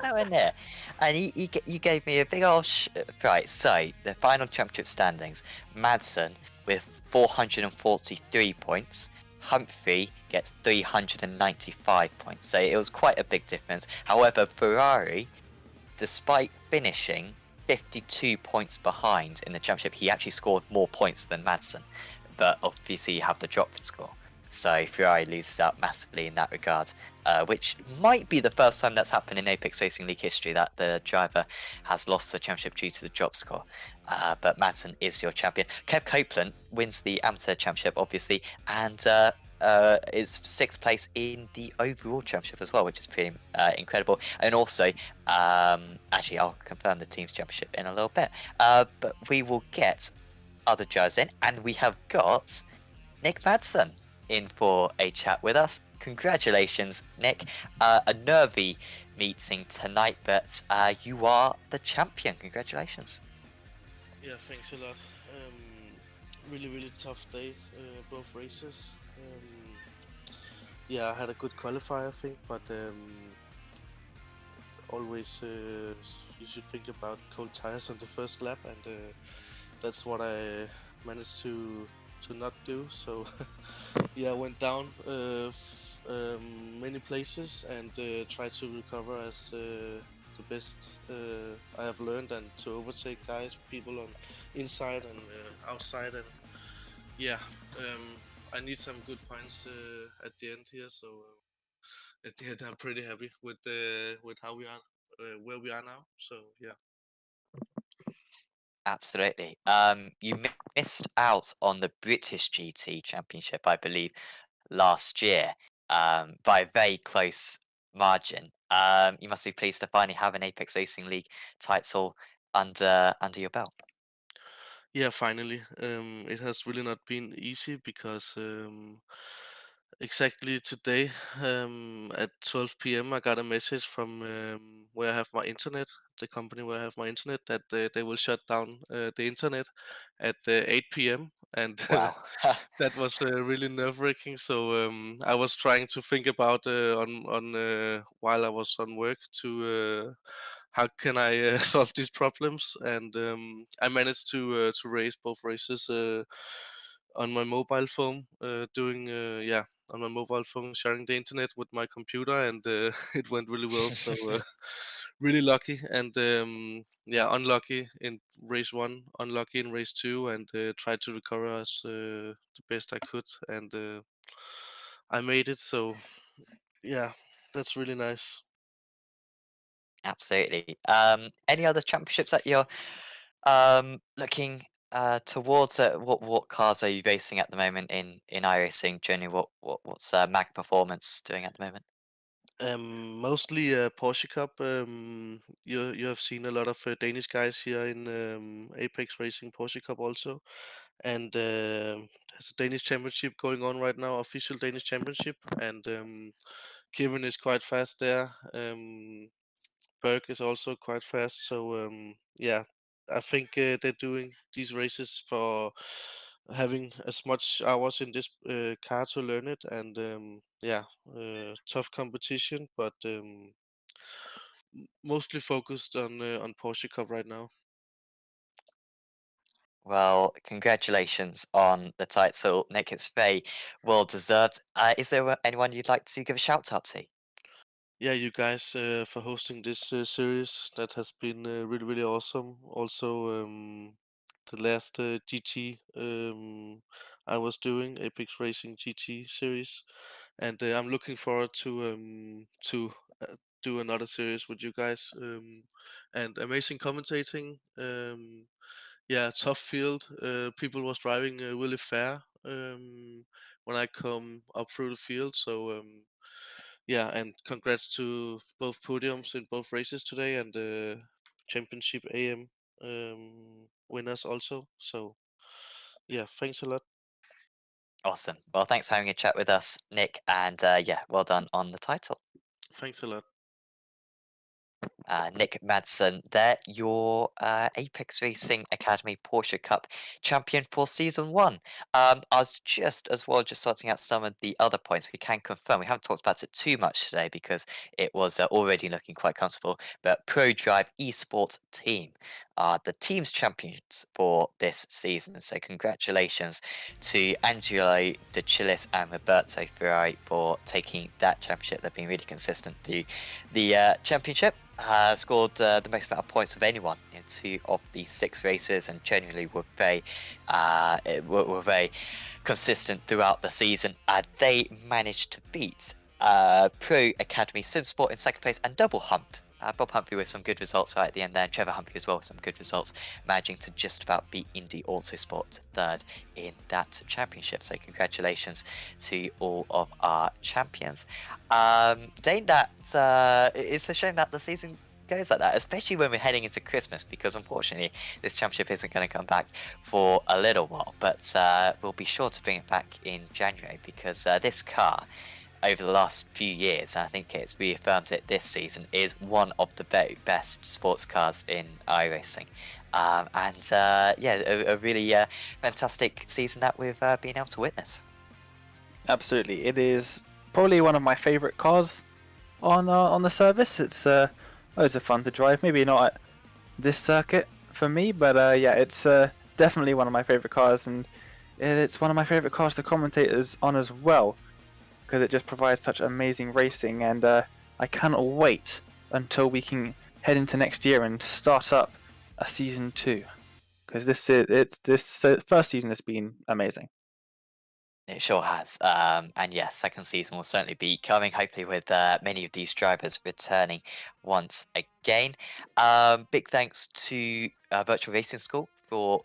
nowhere near. And you gave me a big old right. So the final championship standings: Madsen with 443 points. Humphrey gets 395 points. So it was quite a big difference. However, Ferrari, despite finishing 52 points behind in the championship. He actually scored more points than Madsen, but obviously you have the drop score. So Ferrari loses out massively in that regard, which might be the first time that's happened in Apex Racing League history, that the driver has lost the championship due to the drop score. But Madsen is your champion. Kev Copeland wins the amateur championship, obviously, and is 6th place in the overall championship as well, which is pretty incredible. And also, actually, I'll confirm the team's championship in a little bit. But we will get other drivers in, and we have got Nick Madsen in for a chat with us. Congratulations, Nick. A nervy meeting tonight, but you are the champion. Congratulations.
Yeah, thanks a lot. Really tough day, both races. Yeah, I had a good qualifier, I think, but always you should think about cold tires on the first lap, and that's what I managed to not do. So yeah, I went down many places and tried to recover as the best I have learned, and to overtake people on inside and outside, and yeah, I need some good points at the end here. So at the end, I'm pretty happy with how we are, where we are now. So yeah.
Absolutely. You missed out on the British GT Championship, I believe, last year, by a very close margin. You must be pleased to finally have an Apex Racing League title under your belt.
Yeah, finally. It has really not been easy because exactly today at 12 p.m. I got a message from where I have my internet, the company where I have my internet, that they will shut down the internet at 8 p.m. And
Wow.
that was really nerve-wracking. So I was trying to think about on while I was on work to how can I solve these problems, and I managed to race both races on my mobile phone, doing on my mobile phone, sharing the internet with my computer, and it went really well. So really lucky, and unlucky in race one, unlucky in race two, and tried to recover as the best I could, and I made it. So yeah, that's really nice.
Absolutely. Any other championships that you're looking towards? What cars are you racing at the moment in iRacing? Generally, what's Mag Performance doing at the moment?
Mostly Porsche Cup. You have seen a lot of Danish guys here in Apex Racing Porsche Cup also, and there's a Danish championship going on right now, official Danish championship, and Kevin is quite fast there. Berg is also quite fast. So yeah, I think they're doing these races for having as much hours in this car to learn it, and tough competition, but mostly focused on Porsche Cup right now.
Well, congratulations on the title, Nick. It's very well deserved. Is there anyone you'd like to give a shout out to?
Yeah, you guys for hosting this series. That has been really awesome. Also, the last GT I was doing, Apex Racing GT series, and I'm looking forward to do another series with you guys. And amazing commentating. Yeah, tough field. People was driving really fair when I come up through the field. So yeah, and congrats to both podiums in both races today, and the championship AM winners also. So yeah, thanks a lot.
Awesome. Well, thanks for having a chat with us, Nick, and yeah, well done on the title.
Thanks a lot.
Nick Madsen there, your Apex Racing Academy Porsche Cup champion for Season 1. I was just sorting out some of the other points. We can confirm, we haven't talked about it too much today because it was already looking quite comfortable, but ProDrive Esports team are the team's champions for this season. So congratulations to Angelo De Chillis and Roberto Ferrari for taking that championship. They've been really consistent through the championship. scored the most amount of points of anyone in 2 of the 6 races, and generally were very consistent throughout the season. They managed to beat Pro Academy Simsport in 2nd place and Double Hump. Bob Humphrey with some good results right at the end there, and Trevor Humphrey as well with some good results, managing to just about beat Indy Autosport 3rd in that championship. So congratulations to all of our champions. Dane, it's a shame that the season goes like that, especially when we're heading into Christmas, because unfortunately this championship isn't going to come back for a little while, but we'll be sure to bring it back in January, because this car, over the last few years, I think it's reaffirmed it this season, is one of the very best sports cars in iRacing. A really fantastic season that we've been able to witness.
Absolutely, it is probably one of my favourite cars on the service. It's loads of fun to drive. Maybe not at this circuit for me, but it's definitely one of my favourite cars, and it's one of my favourite cars to commentators on as well, because it just provides such amazing racing, and I cannot wait until we can head into next year and start up a season 2, because this first season has been amazing.
It sure has. And yes, second season will certainly be coming, hopefully with many of these drivers returning once again. Big thanks to Virtual Racing School for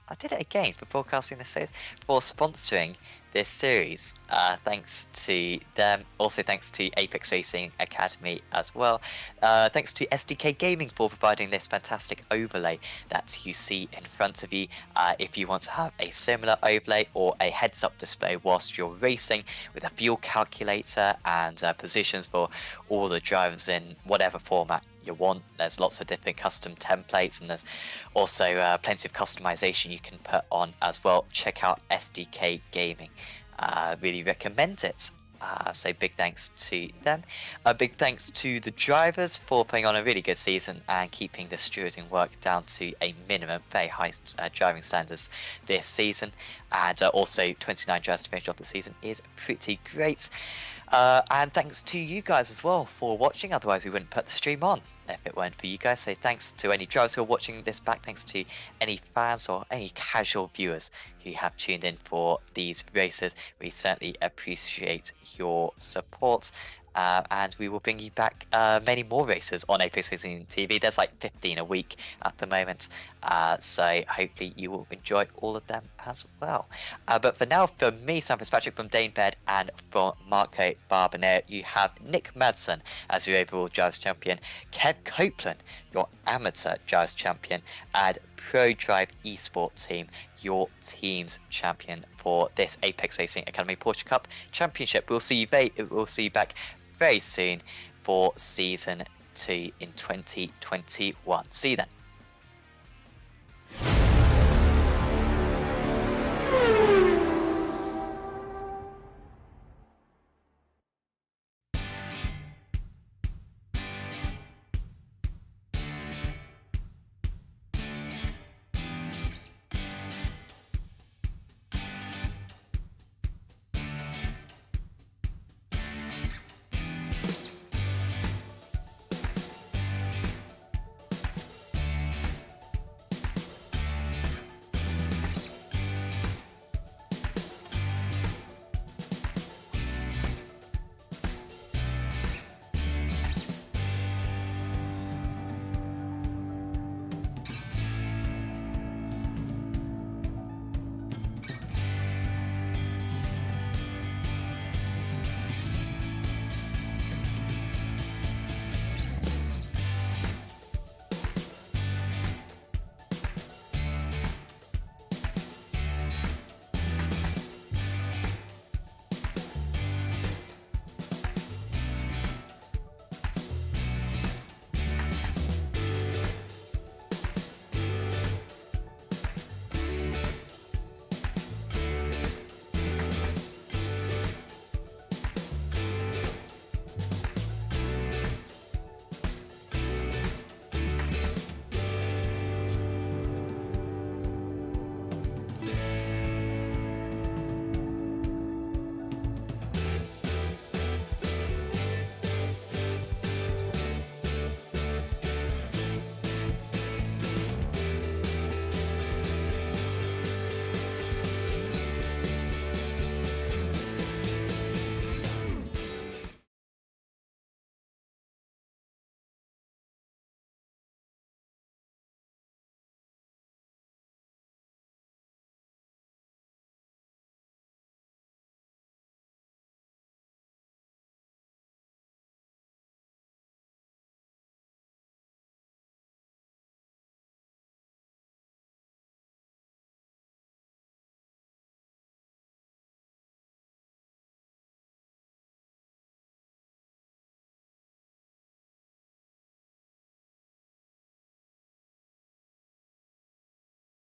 I did it again, for broadcasting this series, for sponsoring this series. Thanks to them. Also thanks to Apex Racing Academy as well. Thanks to SDK Gaming for providing this fantastic overlay that you see in front of you. If you want to have a similar overlay or a heads-up display whilst you're racing, with a fuel calculator and positions for all the drivers in whatever format you want, there's lots of different custom templates, and there's also plenty of customization you can put on as well. Check out SDK Gaming. Really recommend it. So big thanks to them. Big thanks to the drivers for putting on a really good season and keeping the stewarding work down to a minimum. Very high driving standards this season, and also 29 drivers to finish off the season is pretty great. And thanks to you guys as well for watching, otherwise we wouldn't put the stream on if it weren't for you guys. So thanks to any drivers who are watching this back, thanks to any fans or any casual viewers who have tuned in for these races. We certainly appreciate your support. And we will bring you back many more races on Apex Racing TV. There's like 15 a week at the moment, so hopefully you will enjoy all of them as well. But for now, from me, Sam Fitzpatrick, from Dane Baird, and from Marco Barbanero, you have Nick Madsen as your overall Drivers Champion, Kev Copeland, your Amateur Drivers Champion, and Pro Drive Esports Team, your team's champion for this Apex Racing Academy Porsche Cup Championship. We'll see you back very soon for season 2 in 2021. See you then.